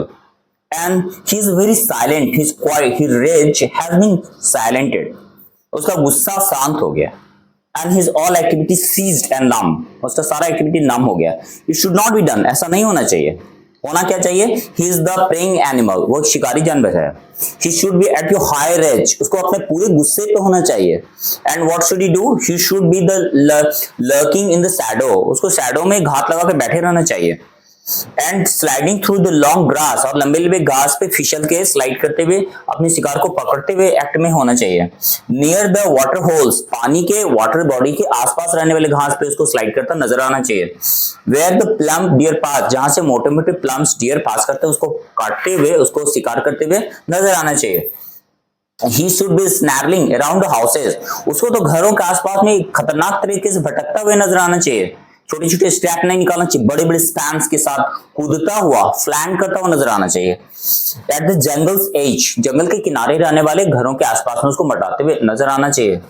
and he is very silent, he is quiet, his rage has been silented. उसका गुस्सा शांत हो गया, and his all activity ceased and numb, उसका सारा activity नम हो गया। It should not be done, ऐसा नहीं होना चाहिए। होना क्या चाहिए, he is the preying animal, वो शिकारी जानवर है। He should be at your high rage, उसको अपने पूरे गुस्से पे होना चाहिए। And what should he do, he should be the lurking in the shadow, उसको शैडो में घात लगा के बैठे रहना चाहिए। And sliding through the long grass, और लंबे लंबे घास पे फिसल के स्लाइड करते हुए अपने शिकार को पकड़ते हुए एक्ट में होना चाहिए। नियर द वाटर होल्स, पानी के वाटर बॉडी के आसपास रहने वाले घास पे उसको स्लाइड करता नजर आना चाहिए। वेयर द प्लम डियर पास, जहां से मोटे मोटे प्लम्स डियर पास करते हैं उसको काटते हुए, उसको शिकार करते हुए नजर आना चाहिए। He should be snarling around the houses, उसको तो घरों के आसपास में खतरनाक तरीके से भटकता हुए नजर आना चाहिए। छोटे छोटे स्टेप नहीं निकालना चाहिए, बड़े बड़े स्पैन्स के साथ कूदता हुआ, फ्लैंक करता हुआ नजर आना चाहिए। एट द जंगल्स एज, जंगल के किनारे रहने वाले घरों के आसपास में उसको मंडराते हुए नजर आना चाहिए।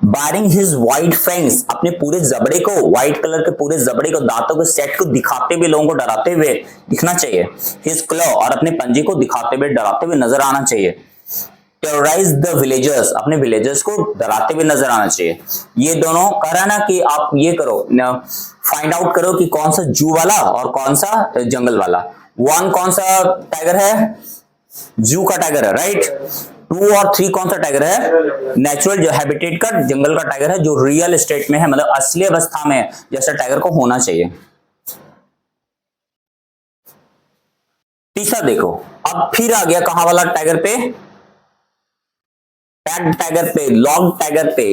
बारिंग हिज वाइट फैंग्स, अपने पूरे जबड़े को, व्हाइट कलर के पूरे जबड़े को, दांतों के सेट को दिखाते हुए, लोगों को डराते हुए दिखना चाहिए। हिज क्लॉ, और अपने पंजे को दिखाते हुए, डराते हुए नजर आना चाहिए। टेरराइज द विलेजर्स, अपने विलेजर्स को डराते हुए नजर आना चाहिए। ये दोनों कह रहा है ना कि आप ये करो, फाइंड आउट करो कि कौन सा जू वाला और कौन सा जंगल वाला। वन कौन सा टाइगर है, जू का टाइगर है, राइट। 2 और 3 कौन सा टाइगर है, नेचुरल जो हैबिटेट का जंगल का टाइगर है, जो रियल स्टेट में है, मतलब असली अवस्था में जैसा टाइगर को होना चाहिए। तीसरा देखो, अब फिर आ गया कहां वाला टाइगर पे, टैग टाइगर पे, लॉग टाइगर पे,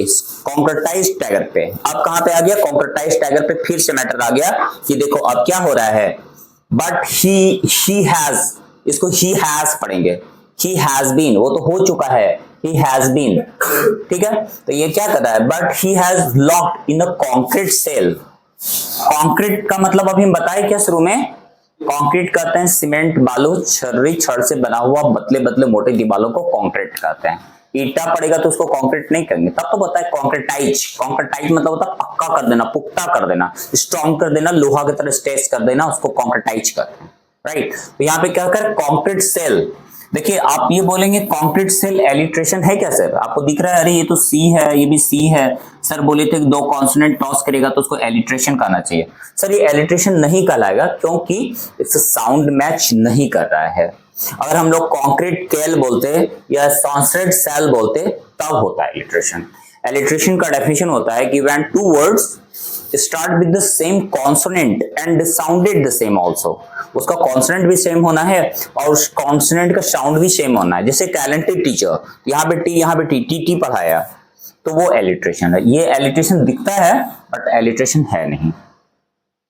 कॉन्क्रेटाइज टाइगर पे। अब कहां पे आ गया, कॉन्क्रेटाइज टाइगर पे फिर से मैटर आ गया कि देखो अब क्या हो रहा है। बट ही हैज, इसको ही हैज पढ़ेंगे, ही हैज बीन, वो तो हो चुका है, ही हैज बीन, ठीक है। तो ये क्या कर रहा है, but he has locked in a concrete cell. Concrete का मतलब अभी हम बताए क्या शुरू में, कॉन्क्रीट कहते हैं सीमेंट बालू छर्री छड़ से बना हुआ बतले बतले मोटे दीवालों को कॉन्क्रीट कहते हैं। ईटा पड़ेगा तो उसको कंक्रीट नहीं करेंगे, तब तो बताए कॉन्क्रेटाइज। कॉन्क्रेटाइज मतलब होता है पक्का कर देना, पुख्ता कर देना, स्ट्रॉन्ग कर देना, लोहा की तरह स्ट्रेस कर देना, उसको कॉन्क्रेटाइज करते हैं, राइट। तो यहाँ पे क्या कर, कॉन्क्रीट सेल। देखिए आप ये बोलेंगे कॉन्क्रीट सेल एलिट्रेशन है क्या सर, आपको दिख रहा है, अरे ये तो सी है, ये भी सी है, सर बोले थे 2 कॉन्सोनेंट टॉस करेगा तो उसको एलिट्रेशन कहना चाहिए। सर ये एलिट्रेशन नहीं कहलाएगा क्योंकि इससे साउंड मैच नहीं कर रहा है। अगर हम लोग कॉन्क्रीट केल बोलते या कॉन्क्रीट सेल बोलते तब होता है एलिट्रेशन। एलिट्रेशन का डेफिनेशन होता है कि when 2 words start with the same consonant and sounded the same also, उसका कॉन्सोनेंट भी सेम होना है और उस कॉन्सोनेंट का साउंड भी सेम होना है। जैसे टैलेंटेड टीचर, यहाँ पे टी, यहाँ पे टी, टी टी पढ़ाया, तो वो एलिट्रेशन है। ये एलिट्रेशन दिखता है बट एलिट्रेशन है नहीं,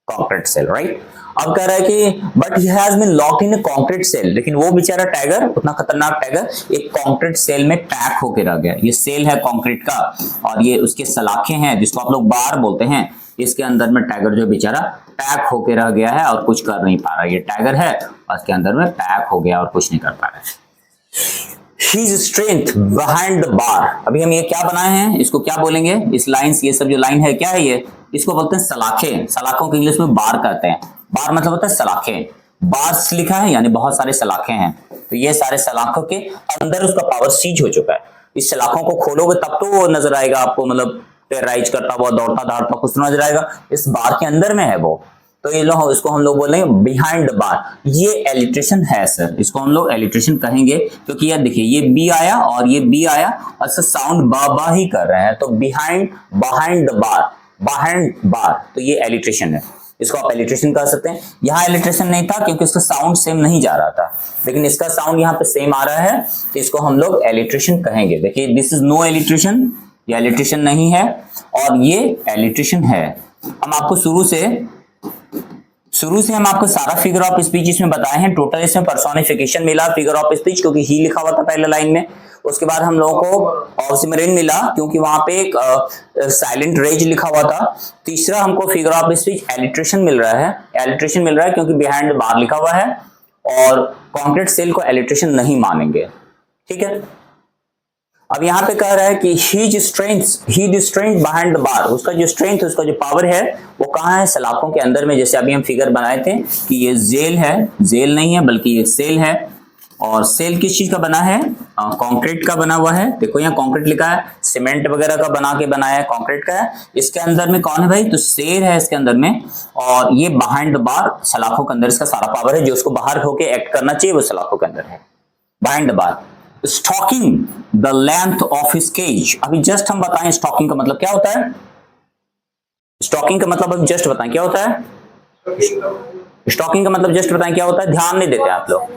कॉन्क्रीट सेल, राइट। अब कह रहा है कि but he has been locked in a concrete cell, लेकिन वो बेचारा टाइगर, उतना खतरनाक टाइगर एक कॉन्क्रीट सेल में पैक होकर रह गया। ये सेल है कॉन्क्रीट का और ये उसके सलाखें हैं जिसको आप लोग बार बोलते हैं, इसके अंदर में टाइगर जो बेचारा पैक होकर रह गया है और कुछ कर नहीं पा रहा। ये टाइगर है और इसके अंदर में पैक हो गया और कुछ नहीं कर पा रहा है। His strength behind the bar, अभी हम ये क्या बनाए हैं, इसको क्या बोलेंगे, इस लाइंस, ये सब जो लाइन है क्या है ये, इसको बोलते हैं सलाखें। सलाखों को इंग्लिश में बार कहते हैं। बार मतलब होता है सलाखें, बार्स लिखा है यानी बहुत सारे सलाखें हैं। तो ये सारे सलाखों के अंदर उसका पावर सीज हो चुका है। इस सलाखों को खोलोगे तब तो वो नजर आएगा आपको, मतलब टेरराइज करता हुआ, दौड़ता दौड़ता कुछ नजर आएगा, इस बार के अंदर में है वो। तो ये लोग, इसको हम लोग बोलेंगे बिहाइंड द बार। ये एलिट्रेशन है सर, इसको हम लोग एलिट्रेशन कहेंगे क्योंकि यार देखिए ये बी आया और ये बी आया और साउंड बा बा ही कर रहे हैं, तो behind, behind the bar, behind bars, तो ये एलिट्रेशन है। इसको आप एलिट्रेशन कह सकते हैं। यहाँ एलिट्रेशन नहीं था क्योंकि इसका साउंड सेम नहीं जा रहा था, लेकिन इसका साउंड यहाँ पे सेम आ रहा है, तो इसको हम लोग एलिट्रेशन कहेंगे। देखिए दिस इज नो एलिट्रेशन, ये एलिट्रेशन नहीं है और ये एलिट्रेशन है। हम आपको शुरू से हम आपको सारा फिगर ऑफ स्पीच इसमें बताए हैं। टोटल इसमें पर्सोनिफिकेशन मिला फिगर ऑफ स्पीच क्योंकि ही लिखा हुआ था पहले लाइन में। उसके बाद हम लोगों को ऑक्सीमरीन मिला क्योंकि वहां पे एक साइलेंट रेज लिखा हुआ था। तीसरा हमको फिगर ऑफ स्पीच एलिट्रेशन मिल रहा है, एलिट्रेशन मिल रहा है क्योंकि बिहाइंड द बार लिखा हुआ है और कॉन्क्रीट सेल को एलिट्रेशन नहीं मानेंगे, ठीक है। अब यहाँ पे कह रहा है कि ही स्ट्रेंथ बिहाइंड द बार, उसका जो स्ट्रेंथ, उसका जो पावर है वो कहाँ है, सलाखों के अंदर में। जैसे अभी हम फिगर बनाए थे कि ये जेल है, जेल नहीं है बल्कि ये सेल है। और सेल किस चीज का बना है, कंक्रीट का बना हुआ है। देखो यहाँ कंक्रीट लिखा है, सीमेंट वगैरह का बना के बनाया है, कंक्रीट का है। इसके अंदर में कौन है भाई, तो सेल है इसके अंदर में। और ये बिहाइंड द बार, सलाखों के अंदर इसका सारा पावर है, जो उसको बाहर होके एक्ट करना चाहिए वो सलाखों के अंदर है, behind the bar. Stalking the length of his cage, अभी जस्ट हम बताएं स्टॉकिंग का मतलब क्या होता है। स्टॉकिंग का मतलब अभी जस्ट बताएं क्या होता है, स्टॉकिंग का मतलब जस्ट बताएं क्या होता है, ध्यान नहीं देते आप लोग।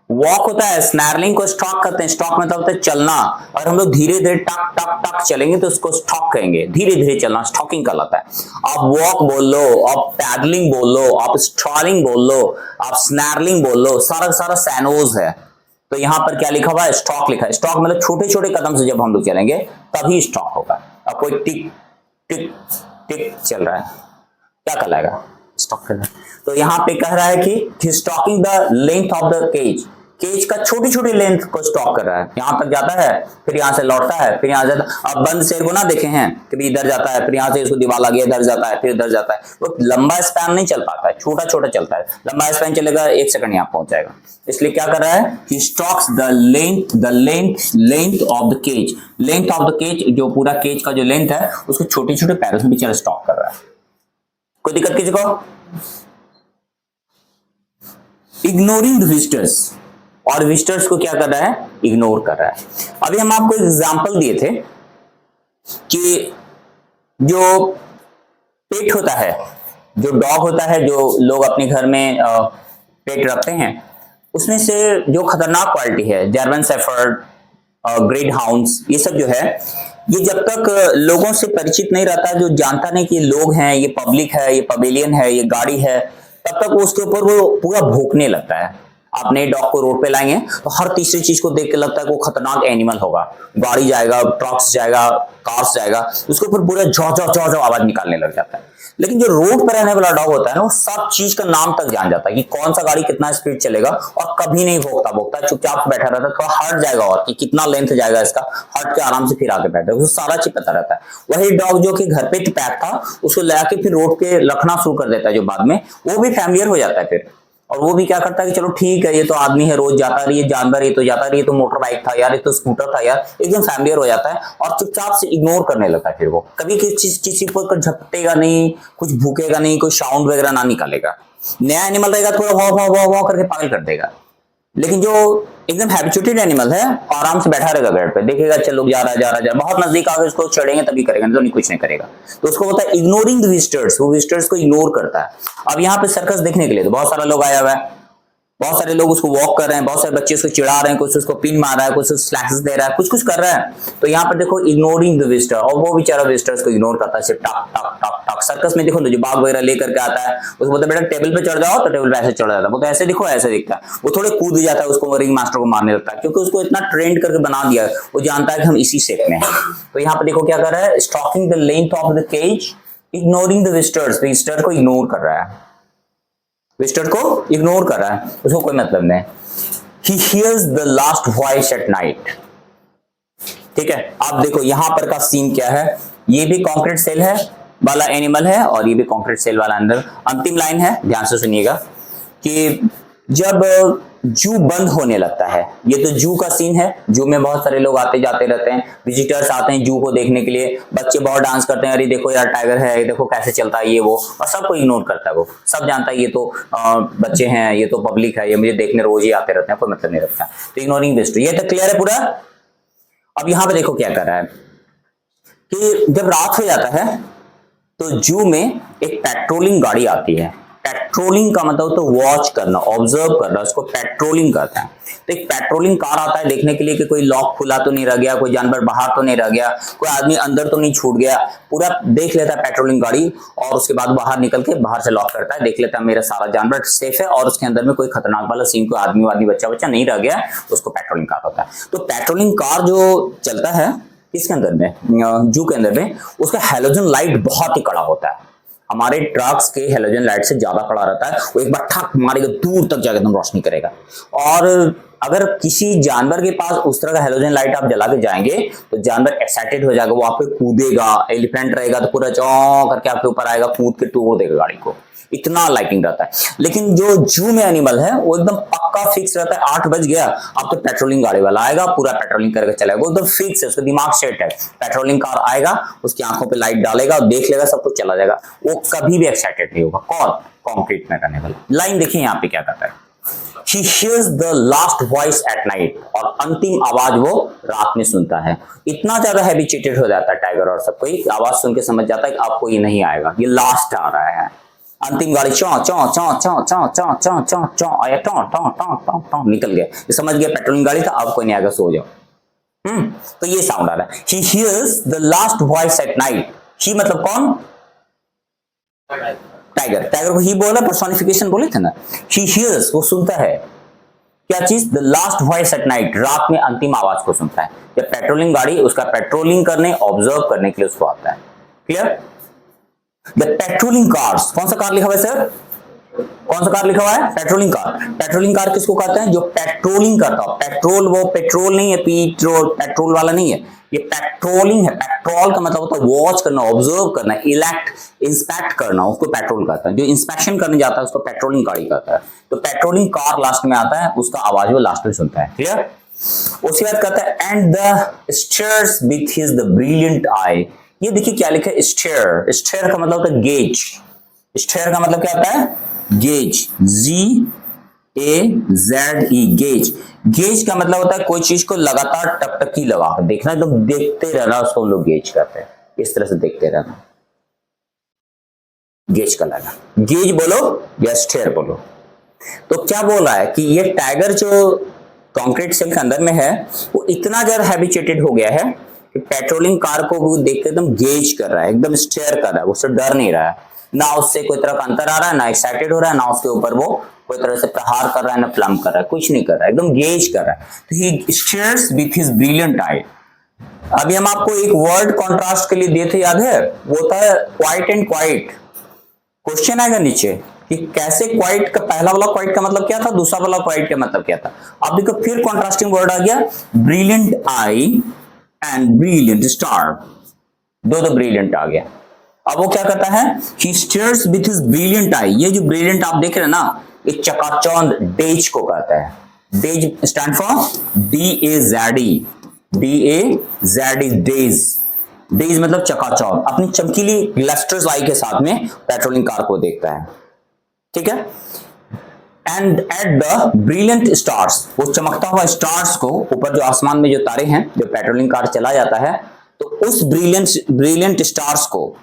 वॉक होता है, स्नैरलिंग को स्टॉक कहते हैं। स्टॉक मतलब होता है चलना, और हम लोग धीरे धीरे टक टक टक चलेंगे तो उसको स्टॉक कहेंगे, धीरे धीरे चलना स्टॉकिंग कहलाता है। आप वॉक बोल लो, आप पैडलिंग बोल लो, आप स्ट्रॉलिंग बोल लो, आप स्नैरलिंग बोल लो, सारा सारा सैनोज है। तो यहाँ पर क्या लिखा हुआ है, स्टॉक लिखा है। स्टॉक मतलब छोटे छोटे कदम से जब हम लोग चलेंगे तभी स्टॉक होगा। अब कोई टिक टिक टिक चल रहा है, क्या कहलाएगा, स्टॉक कर रहा है। तो यहाँ पे कह रहा है कि stalking the length of the cage, cage का छोटी छोटी लेंथ को स्टॉक कर रहा है, यहां तक जाता है, फिर यहां से लौटता है, फिर यहां जाता है। अब बंद शेर को ना देखे हैं, कभी इधर जाता है, फिर यहां से इसको दीवार लगी इधर जाता है, फिर इधर जाता है। वो लंबा स्पैन नहीं चल पाता है, छोटा छोटा चलता है। लंबा स्पैन चलेगा 1 सेकंड यहां पहुंच जाएगा। इसलिए क्या कर रहा है, he stalks the length of the cage. Length of the cage, जो पूरा केज का जो लेंथ है उसको छोटे छोटे पैरों से बेचारा स्टॉक कर रहा है। कोई दिक्कत किसी को? इग्नोरिंग द विजिटर्स, और विजिटर्स को क्या कर रहा है, इग्नोर कर रहा है। अभी हम आपको एग्जांपल दिए थे कि जो पेट होता है, जो डॉग होता है, जो लोग अपने घर में पेट रखते हैं, उसमें से जो खतरनाक क्वालिटी है, जर्मन शेफर्ड, ग्रेड हाउंड्स, ये सब जो है, ये जब तक लोगों से परिचित नहीं रहता, जो जानता नहीं कि लोग हैं, ये पब्लिक है, ये पवेलियन है, ये गाड़ी है, तब तक वो उसके ऊपर वो पूरा भौंकने लगता है। आप नए डॉग को रोड पे लाएंगे तो हर तीसरी चीज को देख के लगता है कि वो खतरनाक एनिमल होगा। गाड़ी जाएगा, ट्रक्स जाएगा, कार्स जाएगा, उसके ऊपर पूरा जौ जौ जौ जौ आवाज निकालने लग जाता है। लेकिन जो रोड पर रहने वाला डॉग होता है ना, वो सब चीज का नाम तक जान जाता है कि कौन सा गाड़ी कितना स्पीड चलेगा, और कभी नहीं भोगता चुपचाप बैठा रहता है, थोड़ा हट जाएगा और कि कितना लेंथ जाएगा इसका, हट के आराम से फिर आके बैठा है, उसको सारा चीज पता रहता है। वही डॉग जो कि घर पे पैक था, उसको लाके फिर रोड पे रखना शुरू कर देता है, जो बाद में वो भी फैमिलियर हो जाता है फिर, और वो भी क्या करता है कि चलो ठीक है, ये तो आदमी है, रोज जाता रही, जानवर ये तो जाता रही, ये तो मोटर बाइक था यार, ये तो स्कूटर था यार, एकदम फैमिलियर हो जाता है और चुपचाप से इग्नोर करने लगता है। फिर वो कभी किसी को झपटेगा नहीं, कुछ भूकेगा नहीं, कोई साउंड वगैरह ना निकालेगा। नया एनिमल रहेगा, थोड़ा वाह वाह वाह वाह करके पागल कर देगा। लेकिन जो एकदम हैबिचुएटेड एनिमल है, आराम से बैठा रहेगा पेड़ पे, देखेगा चल लोग जा रहा है, बहुत नजदीक आगे उसको चढ़ेंगे तभी करेगा, नहीं तो नहीं, कुछ नहीं करेगा। तो उसको होता है इग्नोरिंग द विजिटर्स, वो विजिटर्स को इग्नोर करता है। अब यहाँ पे सर्कस देखने के लिए तो बहुत सारा लोग आया हुआ है, बहुत सारे लोग उसको वॉक कर रहे हैं, बहुत सारे बच्चे उसको चिढ़ा रहे हैं, कुछ उसको पिन मार रहा है, कुछ स्लैक्स दे रहा है, कुछ कुछ कर रहा है। तो यहाँ पर देखो इग्नोरिंग द विजिटर, और वो बेचारा विजिटर्स को इग्नोर करता है, सिर्फ टक टक टक टक। सर्कस में देखो जो बाग वगैरह लेकर के आता है, उसको बोलते बेटा टेबल पे चढ़ जाओ, तो टेबल पे ऐसे चढ़ जाता है, वो तो ऐसे देखो ऐसे दिखता है, वो थोड़े कूद जाता है, उसको रिंग मास्टर को मारने लगता है, क्योंकि उसको इतना ट्रेंड करके बना दिया है, वो जानता है कि हम इसी शेप में हैं। तो यहाँ पर देखो क्या कर रहा है, stalking the length of the cage, ignoring the visitors, visitor को इग्नोर कर रहा है, विजिटर को इग्नोर कर रहा है, उसको कोई मतलब नहीं। He hears the last voice at night। ठीक है, आप देखो यहां पर का सीन क्या है, ये भी कॉन्क्रीट सेल है वाला एनिमल है, और ये भी कॉन्क्रीट सेल वाला अंदर। अंतिम लाइन है, ध्यान से सुनिएगा, कि जब जू बंद होने लगता है, ये तो जू का सीन है, जू में बहुत सारे लोग आते जाते रहते हैं, विजिटर्स आते हैं जू को देखने के लिए, बच्चे बहुत डांस करते हैं, अरे देखो यार टाइगर है, ये देखो कैसे चलता है ये वो, और सबको इग्नोर करता है वो, सब जानता है ये तो बच्चे हैं, ये तो पब्लिक है, ये मुझे देखने रोज ही आते रहते हैं, कोई मतलब नहीं रखता। तो इग्नोरिंग विजिटर, ये तो क्लियर है पूरा। अब यहाँ पे देखो क्या कर रहा है कि जब रात हो जाता है तो जू में एक पेट्रोलिंग गाड़ी आती है। पेट्रोलिंग का मतलब तो वॉच करना, ऑब्जर्व करना, उसको पेट्रोलिंग करता है। तो एक पेट्रोलिंग कार आता है देखने के लिए कि कोई लॉक खुला तो नहीं रह गया, कोई जानवर बाहर तो नहीं रह गया, कोई आदमी अंदर तो नहीं छूट गया, पूरा देख लेता है पेट्रोलिंग गाड़ी, और उसके बाद बाहर निकल के बाहर से लॉक करता है, देख लेता है मेरा सारा जानवर सेफ है और उसके अंदर में कोई खतरनाक वाला सीन, कोई आदमी बच्चा नहीं रह गया, उसको पेट्रोलिंग कार होता है। तो पेट्रोलिंग कार जो चलता है इसके अंदर में, जू के अंदर में, उसका हेलोजन लाइट बहुत ही कड़ा होता है, हमारे ट्रक्स के हेलोजन लाइट से ज्यादा कड़ा रहता है। वो एक बार ठक मारेगा, दूर तक जाकर एकदम रोशनी करेगा। और अगर किसी जानवर के पास उस तरह का हेलोजन लाइट आप जला के जाएंगे तो जानवर एक्साइटेड हो जाएगा, वो आप पे कूदेगा। एलिफेंट रहेगा तो पूरा चौं करके आपके ऊपर आएगा, कूद के तोड़ देगा गाड़ी को, इतना लाइटिंग रहता है। लेकिन जो जू में एनिमल है वो एकदम पक्का फिक्स रहता है, 8 बज गया अब तो पेट्रोलिंग गाड़ी वाला आएगा, पूरा पेट्रोलिंग करके चलेगा, एकदम फिक्स है, उसका दिमाग सेट है। पेट्रोलिंग कार आएगा, उसकी आंखों पे लाइट डालेगा, देख लेगा, सब कुछ चला जाएगा, वो कभी भी एक्साइटेड नहीं होगा। कौन? कॉन्क्रीट में रहने वाला। लाइन देखिए यहाँ पे क्या करता है, He hears the last voice at night, और अंतिम आवाज वो रात में सुनता है। इतना ज्यादा हैबिचुएटेड हो जाता है टाइगर और सब, कोई आवाज सुन के समझ जाता है कि आपको ये नहीं आएगा, ये लास्ट आ रहा है। अंतिम गाड़ी चौ चौ चौ चौ चौ चौ चौ चौ चौ आया, टौ टौ टौ टौ टौ निकल गया, ये समझ गया पेट्रोलिंग गाड़ी था, अब कोई नहीं आएगा, सो जाओ। तो ये साउंड आ रहा है, He hears the last voice at night। ही मतलब कौन? टाइगर। टाइगर को ही बोला, पर्सोनिफिकेशन बोले थे ना। He hears, वो सुनता है क्या चीज? The last voice at night, रात में अंतिम आवाज को सुनता है। जब पेट्रोलिंग गाड़ी उसका पेट्रोलिंग करने, ऑब्जर्व करने के लिए उसको आता है। क्लियर? द पेट्रोलिंग कार्स, कौन सा कार लिखा हुआ है सर? कौन सा कार लिखा हुआ है? Patrolling car. पेट्रोलिंग कार किसको कहते हैं? जो पेट्रोलिंग करता हो। पेट्रोल वो पेट्रोल नहीं है, पेट्रोल वाला नहीं है, ये पेट्रोलिंग है। पेट्रोल का मतलब होता है वॉच करना, ऑब्जर्व करना, इंस्पेक्ट करना, उसको पेट्रोल कहता है। जो इंस्पेक्शन करने जाता है उसको पेट्रोलिंग गाड़ी कहता है। तो पेट्रोलिंग कार लास्ट में आता है, उसका आवाज वो लास्ट में सुनता है। क्लियर? उसके बाद कहता है and the stairs with his the brilliant I. ये देखिए क्या लिखा है, स्टेयर। स्टेयर का मतलब होता है गेज। स्टेयर का मतलब क्या होता है? Gauge, GAZE, gauge. गेज का मतलब होता है कोई चीज को लगातार टकटकी लगा कर देखना, एकदम देखते रहना, उसको हम लोग गेज कहते हैं। इस तरह से देखते रहना, गेज का लगा। गेज बोलो या स्टेयर बोलो। तो क्या बोल रहा है कि ये टाइगर जो कंक्रीट सेल के अंदर में है वो इतना ज्यादा हैबिचुएटेड हो गया है कि पेट्रोलिंग कार को वो देख के एकदम गेज कर रहा है, एकदम स्टेयर कर रहा है, उससे डर नहीं रहा है, ना उससे कोई तरह का अंतर आ रहा है, ना एक्साइटेड हो रहा है, ना उसके ऊपर वो कोई तरह से प्रहार कर रहा है, ना प्लम कर रहा है, कुछ नहीं कर रहा है, एकदम गेज कर रहा है। तो he stares with his brilliant eye. अभी हम आपको एक वर्ड कॉन्ट्रास्ट के लिए दिए थे, याद है? वो था क्वाइट एंड क्वाइट। क्वेश्चन आएगा नीचे कि कैसे क्वाइट का, पहला वाला क्वाइट का मतलब क्या था, दूसरा वाला क्वाइट का मतलब क्या था। अब देखो फिर कॉन्ट्रास्टिंग वर्ड आ गया, brilliant I and brilliant star, दो ब्रिलियंट आ गया। अब वो क्या करता है, he stares with his brilliant eye। ये जो ब्रिलियंट आप देख रहे हैं ना, ये चकाचौंध डेज को कहता है। Days stand for DAZE, days. Days मतलब चकाचौंध, अपनी चमकीली लस्टर्स आई के साथ में पेट्रोलिंग कार को देखता है। ठीक है? And at the brilliant stars, वो चमकता हुआ स्टार्स को, ऊपर जो आसमान में जो तारे हैं, जो पेट्रोलिंग कार चला जाता है, तो उस ब्रिलियंट स्टार्स को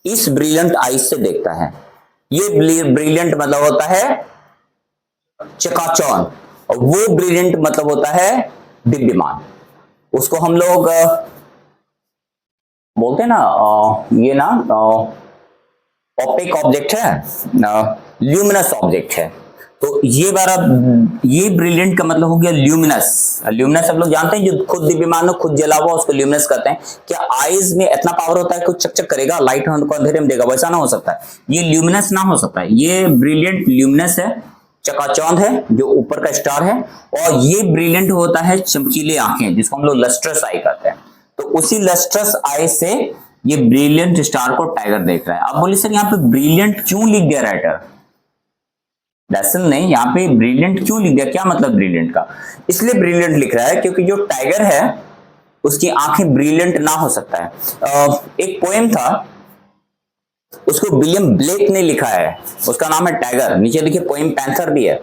इस ब्रिलियंट आईज से देखता है। ये ब्रिलियंट मतलब होता है चकाचौंध, और वो ब्रिलियंट मतलब होता है दिव्यमान। उसको हम लोग बोलते हैं ना, ये ना ओपेक ऑब्जेक्ट है, ल्यूमिनस ऑब्जेक्ट है। तो ये ब्रिलियंट का मतलब हो गया ल्यूमिनस। ल्यूमिनस सब लोग जानते हैं, जो खुद दिव्यमान हो, खुद जला हुआ, उसको ल्यूमिनस कहते हैं। क्या आईज में इतना पावर होता है कुछ चकचक करेगा, लाइट को अंधेरे में देगा? वैसा ना हो सकता है, ये ल्यूमिनस ना हो सकता है। ये ब्रिलियंट ल्यूमिनस है, चकाचौंध है, जो ऊपर का स्टार है। और ये ब्रिलियंट होता है चमकीले आंखें, जिसको हम लोग लस्ट्रस आई कहते हैं। तो उसी लस्ट्रस आई से ये ब्रिलियंट स्टार को टाइगर देख रहा है। आप बोलिए सर यहाँ पे ब्रिलियंट क्यों लिख दिया राइटर? दरअसल नहीं, यहाँ पे ब्रिलियंट क्यों लिख दिया, क्या मतलब ब्रिलियंट का? इसलिए ब्रिलियंट लिख रहा है क्योंकि जो टाइगर है उसकी आंखें ब्रिलियंट ना हो सकता है। एक पोएम था, उसको विलियम ब्लेक ने लिखा है, उसका नाम है टाइगर। नीचे देखिए पोएम पैंथर भी है,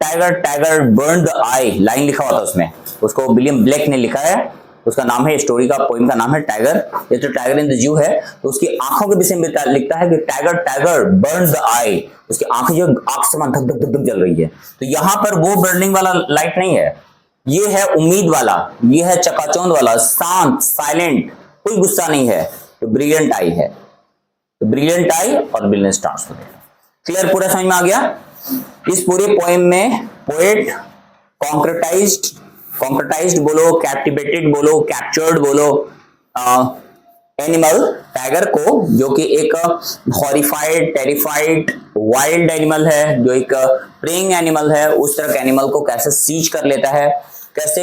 tiger tiger burn the I, line लिखा हुआ था उसमें, उसको विलियम ब्लेक ने लिखा है। उसका नाम है, स्टोरी का पोएम का नाम है टाइगर। ये तो टाइगर इन द जू है, तो उसकी आंखों के विषय में लिखता है कि टाइगर टाइगर बर्न द आई, उसकी आंखें जो आंख से धक धक धक जल रही है। तो यहाँ पर वो बर्निंग वाला लाइट नहीं है, ये है उम्मीद वाला, ये है चकाचौंध वाला, शांत साइलेंट, कोई गुस्सा नहीं है, तो ब्रिलियंट आई है। तो ब्रिलियंट आई और ब्रिलियंट स्टार्स को देखा। क्लियर? पूरा समझ में आ गया? इस पूरे पोएम में पोएट कॉन्क्रेटाइज्ड बोलो, कैप्टिवेटेड बोलो, कैप्चर्ड बोलो, एनिमल टाइगर को, जो कि एक हॉरिफाइड, टेरिफाइड, वाइल्ड एनिमल है, जो एक प्रेइंग एनिमल है, उस तरह के एनिमल को कैसे सीज कर लेता है, कैसे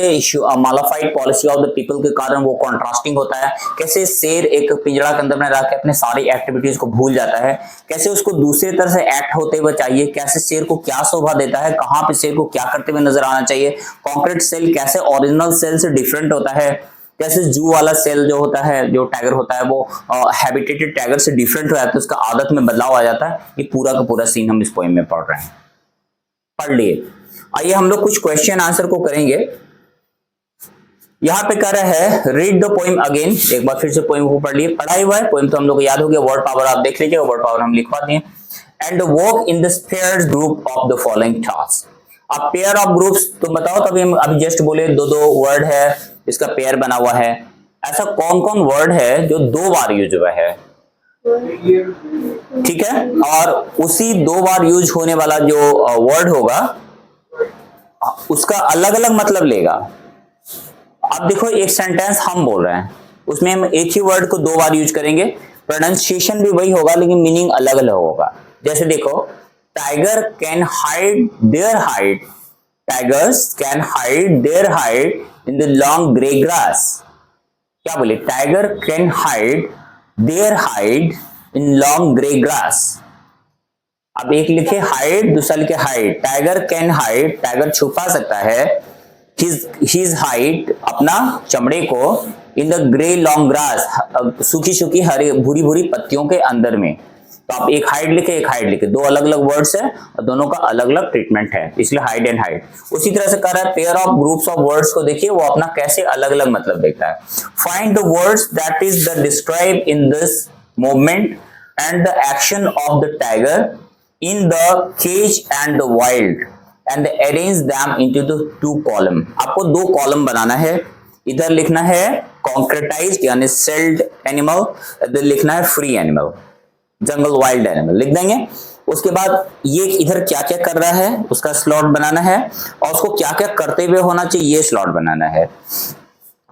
modified policy of the people के कारण वो कॉन्ट्रास्टिंग होता है, कैसे शेर एक पिंजरा के अंदर में रह के अपने सारी एक्टिविटीज को भूल जाता है, कैसे उसको दूसरे तरह से एक्ट होते हुए चाहिए, कैसे शेर को क्या शोभा देता है, कहाँ पे शेर को क्या करते हुए नजर आना चाहिए, कॉन्क्रीट सेल कैसे ओरिजिनल सेल से डिफरेंट होता है, कैसे जू वाला सेल जो होता है, जो टाइगर होता है, वो हैबिटेटेड टाइगर से डिफरेंट हो जाता है, उसका आदत में बदलाव आ जाता है। ये पूरा का पूरा सीन हम इस पोएम में पढ़ रहे हैं, पढ़ लिए। आइए हम लोग कुछ क्वेश्चन आंसर को करेंगे। यहाँ पे कह रहा है रीड द पोएम अगेन, एक बार फिर से पोएम को पढ़ लिए। पढ़ाई हुआ है पोएम तो हम लोग को याद हो गया, वर्ड पावर आप देख लीजिए, वर्ड पावर हम लिखवा दिए। And work in the pairs group of the following task. अब पेयर ऑफ ग्रुप्स तो बताओ, तभी हम अभी जस्ट बोले दो वर्ड है, इसका पेयर बना हुआ है। ऐसा कौन कौन वर्ड है जो 2 बार यूज हुआ है? ठीक है, और उसी 2 बार यूज होने वाला जो वर्ड होगा उसका अलग अलग मतलब लेगा। अब देखो एक सेंटेंस हम बोल रहे हैं, उसमें हम एक ही वर्ड को 2 बार यूज करेंगे, प्रोनाउंसिएशन भी वही होगा लेकिन मीनिंग अलग अलग होगा। जैसे देखो tiger can hide their hide, tigers can hide their hide in the long grey grass. क्या बोले? Tiger can hide their hide in long grey grass. अब एक लिखे हाइड, दूसरा लिखे hide. Tiger can hide, tiger छुपा सकता है हिज हाइड, अपना चमड़े को, in the grey long grass, सूखी सूखी हरी भूरी भूरी पत्तियों के अंदर में। तो आप एक हाइड लिखे, एक हाइड लिखे, दो अलग अलग वर्ड्स है और दोनों का अलग अलग ट्रीटमेंट है, इसलिए हाइड एंड हाइड। उसी तरह से कर रहा है pair of groups of words को, देखिए वो अपना कैसे अलग अलग मतलब देखता है। Find the words that is the describe in this movement and the action of the tiger in the cage and the wild and arrange them into the two column। आपको दो कॉलम बनाना है, इधर लिखना है concretized यानी sailed animal, इधर लिखना है फ्री एनिमल, जंगल वाइल्ड एनिमल लिख देंगे। उसके बाद ये इधर क्या क्या कर रहा है उसका स्लॉट बनाना है और उसको क्या क्या करते हुए होना चाहिए ये स्लॉट बनाना है।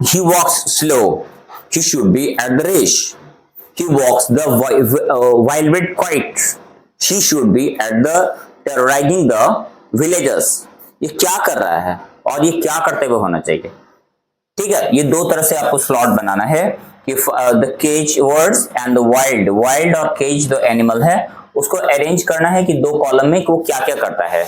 He walks slow, he should be at the race। He walks the wild with quiet, she should be at the terrorizing the villagers। ये क्या कर रहा है और ये क्या करते हुए होना चाहिए। ठीक है, ये दो तरह से आपको स्लॉट बनाना है कि the cage words and the wild, wild और केज दो एनिमल है, उसको अरेंज करना है कि दो कॉलम में कि वो क्या क्या करता है।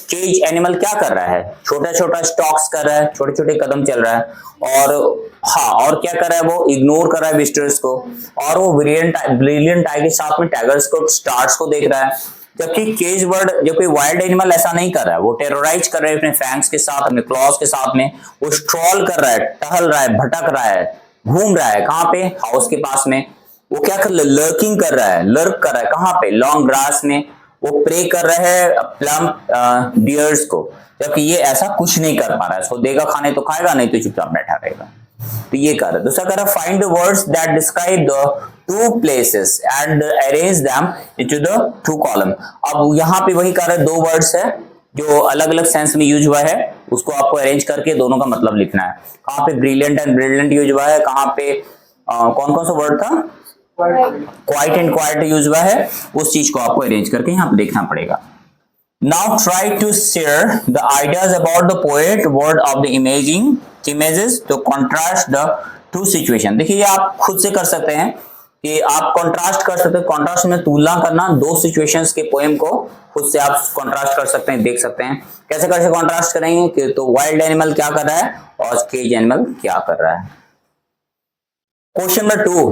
केज एनिमल क्या कर रहा है? छोटा छोटा स्टॉक्स कर रहा है, छोटे छोटे कदम चल रहा है, और हाँ और क्या कर रहा है? वो इग्नोर कर रहा है विजिटर्स को, और वो ब्रिलियंट आई के साथ में टाइगर्स को, स्टार्स को देख रहा है। जबकि केज वर्ड, जो कोई वाइल्ड एनिमल ऐसा नहीं कर रहा है, वो टेरराइज कर रहा है अपने फैंग्स के साथ, अपने क्लॉज के साथ में, वो स्ट्रॉल कर रहा है, टहल रहा है, भटक रहा है, घूम रहा है। कहाँ पे? हाउस के पास में। वो क्या कर रहा है? लर्किंग कर रहा है, लर्क कर रहा है। कहाँ पे? लॉन्ग ग्रास में। वो प्रे कर रहा है प्लम डियर्स को, जबकि ये ऐसा कुछ नहीं कर पा रहा है। इसको देगा खाने तो खाएगा, नहीं तो चुपचाप बैठा रहेगा। तो ये कर रहा है। दूसरा कर रहा है find the words that describe the two places and arrange them into the two column. अब यहाँ पे वही कर रहा है, दो वर्ड्स है जो अलग अलग सेंस में यूज हुआ है, उसको आपको अरेंज करके दोनों का मतलब लिखना है। कहाँ पे ब्रिलियंट एंड ब्रिलियंट यूज हुआ है, कहाँ पे कौन कौन सा वर्ड था? क्वाइट एंड क्वाइट यूज हुआ है, उस चीज को आपको अरेंज करके यहाँ पे देखना पड़ेगा। Now try to share the ideas about the poet word of the images to contrast the two situation. देखिए ये आप खुद से कर सकते हैं कि आप कॉन्ट्रास्ट कर सकते हैं, कॉन्ट्रास्ट में तुलना करना, दो सिचुएशंस के पोएम को खुद से आप कॉन्ट्रास्ट कर सकते हैं, देख सकते हैं कैसे कैसे कॉन्ट्रास्ट करेंगे कि तो वाइल्ड एनिमल क्या कर रहा है और केज एनिमल क्या कर रहा है। क्वेश्चन नंबर 2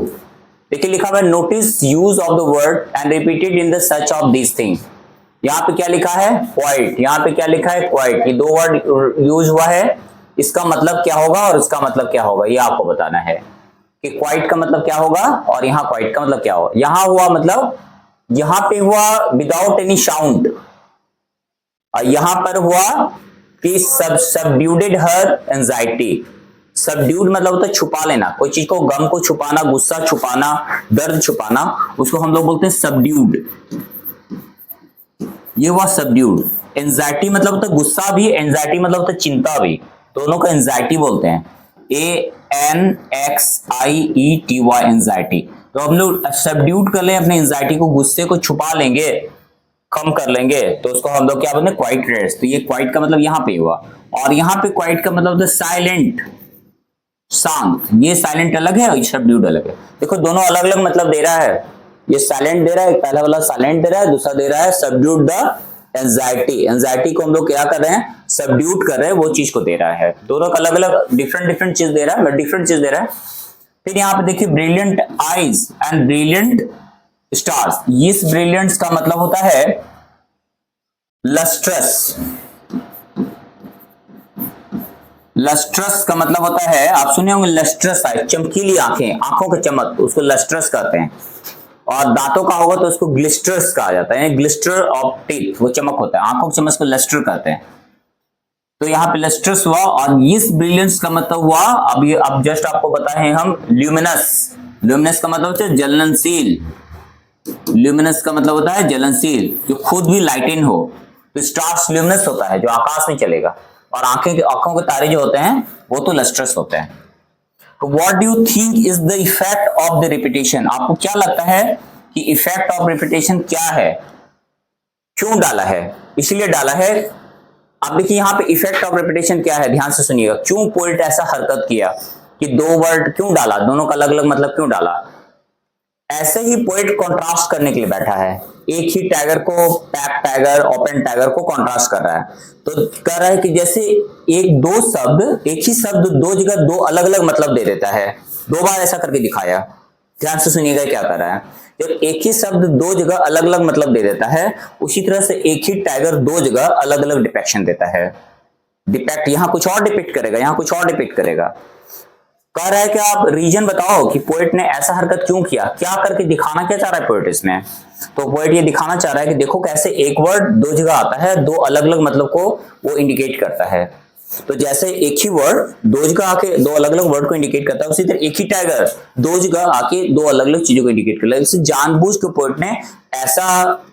देखिए लिखा हुआ है notice use of the word and repeated in the such of this thing. यहाँ पे क्या लिखा है? क्वाइट। यहाँ पे क्या लिखा है? क्वाइट। ये दो वर्ड यूज हुआ है, इसका मतलब क्या होगा और इसका मतलब क्या होगा ये आपको बताना है कि क्वाइट का मतलब क्या होगा और यहाँ क्वाइट का मतलब क्या होगा। यहाँ हुआ मतलब यहाँ पे हुआ विदाउट एनी साउंड, और यहाँ पर हुआ कि सबड्यूडेड हर एंजाइटी। सबड्यूड मतलब होता है छुपा लेना, कोई चीज को, गम को छुपाना, गुस्सा छुपाना, दर्द छुपाना, उसको हम लोग बोलते हैं सबड्यूड। ये हुआ सबड्यूड। एंजाइटी मतलब होता है गुस्सा भी, एंजाइटी मतलब होता है चिंता भी, दोनों को एंजाइटी बोलते हैं। ANXIETY anxiety. तो हम लोग सबड्यूड कर लें अपने एंजाइटी को, गुस्से को छुपा लेंगे, कम कर लेंगे, तो उसको हम लोग क्या बोलते हैं? Quite rest. तो ये क्वाइट का मतलब यहाँ पे हुआ, और यहाँ पे क्वाइट का मतलब होता है साइलेंट, शांत। ये साइलेंट अलग है और सबड्यूड अलग है। देखो दोनों अलग अलग मतलब दे रहा है, ये साइलेंट दे रहा है, पहला वाला साइलेंट दे रहा है, दूसरा दे रहा है सबड्यूड द एंजाइटी। एंजाइटी को हम लोग क्या कर रहे हैं? सबड्यूट कर रहे हैं, वो चीज को दे रहा है। दोनों अलग अलग डिफरेंट चीज दे रहा है, डिफरेंट चीज दे रहा है। फिर यहाँ पे देखिए brilliant eyes and brilliant stars. इस ब्रिलियंट का मतलब होता है लस्ट्रस। लस्ट्रस का मतलब होता है, आप सुने होंगे लस्ट्रस है, चमकीली आंखें, आंखों के चमक, उसको लस्ट्रस कहते हैं। और दांतों का होगा तो उसको ग्लिस्टर्स कहा जाता है, ग्लिस्टर ऑफ टीथ, वो चमक होता है, आंखों के चमक को लस्टर कहते हैं। तो यहाँ पे लस्टर्स हुआ, और इस ब्रिलियंस का मतलब हुआ, अब जस्ट आपको बताए हम, ल्यूमिनस। ल्यूमिनस का मतलब होता है जलनशील। ल्यूमिनस का मतलब होता है जलनशील, जो खुद भी लाइटिन हो। तो स्टार्स ल्यूमिनस होता है, जो आकाश में चलेगा, और आंखों के तारे जो होते हैं वो तो लस्ट्रस होते हैं। What do you think is the effect of the repetition? आपको क्या लगता है कि इफेक्ट ऑफ रिपीटेशन क्या है? क्यों डाला है, इसलिए डाला है। आप देखिए यहाँ पे इफेक्ट ऑफ रेपिटेशन क्या है, ध्यान से सुनिएगा। क्यों पोएट ऐसा हरकत किया कि दो वर्ड क्यों डाला, दोनों का अलग अलग मतलब क्यों डाला। ऐसे ही पोएट कॉन्ट्रास्ट करने के लिए बैठा है, एक ही टैगर को, पैक टैगर, ओपन टैगर को कॉन्ट्रास्ट कर रहा है। तो कह रहा है कि जैसे एक दो शब्द, एक ही शब्द दो जगह दो अलग अलग मतलब दे देता है, दो बार ऐसा करके दिखाया। ध्यान से सुनिएगा क्या कर रहा है। जब एक ही शब्द दो जगह अलग अलग मतलब दे देता है, उसी तरह से एक ही टाइगर दो जगह अलग अलग डिपेक्शन देता है। डिपेक्ट यहां कुछ और डिपेक्ट करेगा, यहां कुछ और डिपेक्ट करेगा। कह रहा है कि आप रीजन बताओ कि पोएट ने ऐसा हरकत क्यों किया, क्या करके दिखाना क्या चाह रहा है पोएट इसमें। तो पोएट ये दिखाना चाह रहा है कि देखो कैसे एक वर्ड दो जगह आता है, दो अलग अलग मतलब को वो इंडिकेट करता है। तो जैसे एक ही वर्ड दो जगह आके दो अलग अलग वर्ड को इंडिकेट करता है, उसी तरह एक ही टाइगर दो जगह आके दो अलग अलग चीजों को इंडिकेट करता है। इससे जानबूझ के पोएट ने ऐसा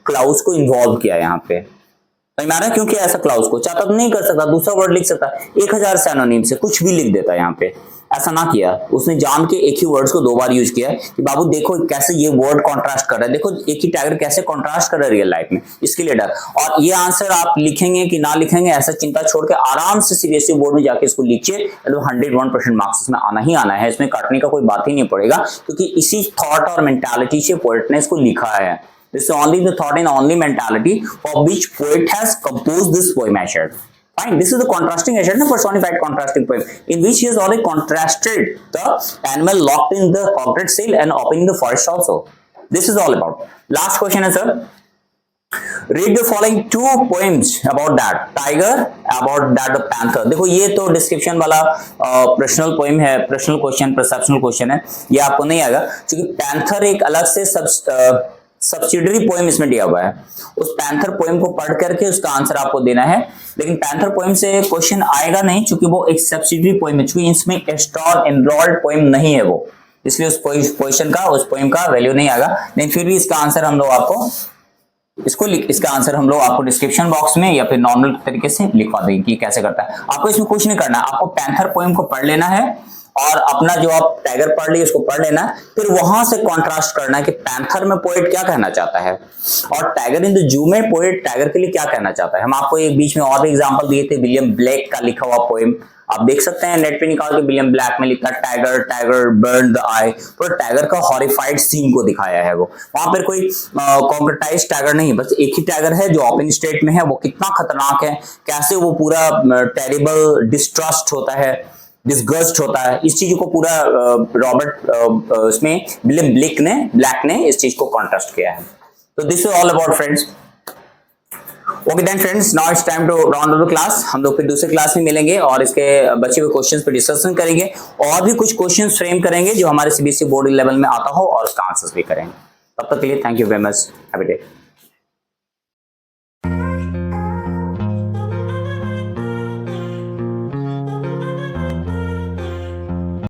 क्लाउज को इन्वॉल्व किया यहाँ पे। समझ में आ रहा है, क्योंकि ऐसा क्लाउज को चाहता तो नहीं कर सकता, दूसरा वर्ड लिख सकता, 1000 सिनोनिम से कुछ भी लिख देता यहाँ पे। ऐसा ना किया, उसने जान के एक ही वर्ड्स को दो बार यूज किया कि बाबू देखो कैसे ये वर्ड कॉन्ट्रास्ट कर रहा है, देखो एक ही टाइगर कैसे कॉन्ट्रास्ट कर रहा है रियल लाइफ में, इसके लिए डर। और ये आंसर आप लिखेंगे कि ना लिखेंगे ऐसा चिंता छोड़ के आराम से सीबीएसई बोर्ड में जाके इसको लिखिए, तो 101% मार्क्स इसमें आना ही आना है, इसमें काटने का कोई बात ही नहीं पड़ेगा, क्योंकि इसी थॉट और मेंटालिटी से पोएट ने इसको लिखा है। This is only the thought and only mentality for which poet has composed this poem assured. Fine, this is the contrasting assured, the personified contrasting poem, in which he has already contrasted the animal locked in the concrete cell and opening the forest also. This is all about. Last question is, sir. Read the following two poems about that tiger, about that the panther. देखो ये तो description वाला personal poem है, personal question, perceptual question है, ये आपको नहीं आएगा, क्योंकि पैंथर एक अलग से सब्सिडरी पोएम इसमें दिया हुआ है। उस पैंथर पोएम को पढ़ करके उसका आंसर आपको देना है, लेकिन पैंथर पोएम से क्वेश्चन आएगा नहीं, क्योंकि वो एक सब्सिडरी पोएम है, क्योंकि इसमें एक्स्ट्रा एनरोल्ड पोएम नहीं है वो, इसलिए उस पोजीशन का, उस पोएम का वैल्यू नहीं आएगा। लेकिन फिर भी इसका आंसर हम लोग आपको इसका आंसर हम लोग आपको डिस्क्रिप्शन बॉक्स में या फिर नॉर्मल तरीके से लिखवा देंगे कि कैसे करता है। आपको इसमें कुछ नहीं करना, आपको पैंथर पोएम को पढ़ लेना है और अपना जो आप टाइगर पढ़ लिए उसको पढ़ लेना, फिर वहां से कॉन्ट्रास्ट करना है कि पैंथर में पोएट क्या कहना चाहता है और टाइगर इन द जू में पोएट टाइगर के लिए क्या कहना चाहता है। हम आपको एक बीच में और भी एग्जांपल दिए थे, विलियम ब्लैक का लिखा हुआ पोएम आप देख सकते हैं, नेट पे निकाल के। विलियम ब्लैक में लिखा टाइगर टाइगर बर्न द आई, पूरा टाइगर का हॉरिफाइड सीन को दिखाया है। वो वहां पर कोई कॉन्क्रीटाइज टाइगर नहीं, बस एक ही टाइगर है जो ओपन स्टेट में है, वो कितना खतरनाक है, कैसे वो पूरा टेरिबल डिस्ट्रस्ट होता है, डिस्गस्ट होता है, इस चीज को पूरा रॉबर्ट इसमें विलियम ब्लैक ने इस चीज को कॉन्ट्रास्ट किया है। तो this is all about friends. Okay then friends, now it's time to round off the class. हम लोग फिर दूसरे क्लास में मिलेंगे और इसके बचे हुए क्वेश्चंस पे डिस्कशन करेंगे और भी कुछ क्वेश्चंस फ्रेम करेंगे जो हमारे सीबीएसई बोर्ड लेवल में आता हो और उसका आंसर्स भी करेंगे। तब तक के लिए thank you very much, have a day.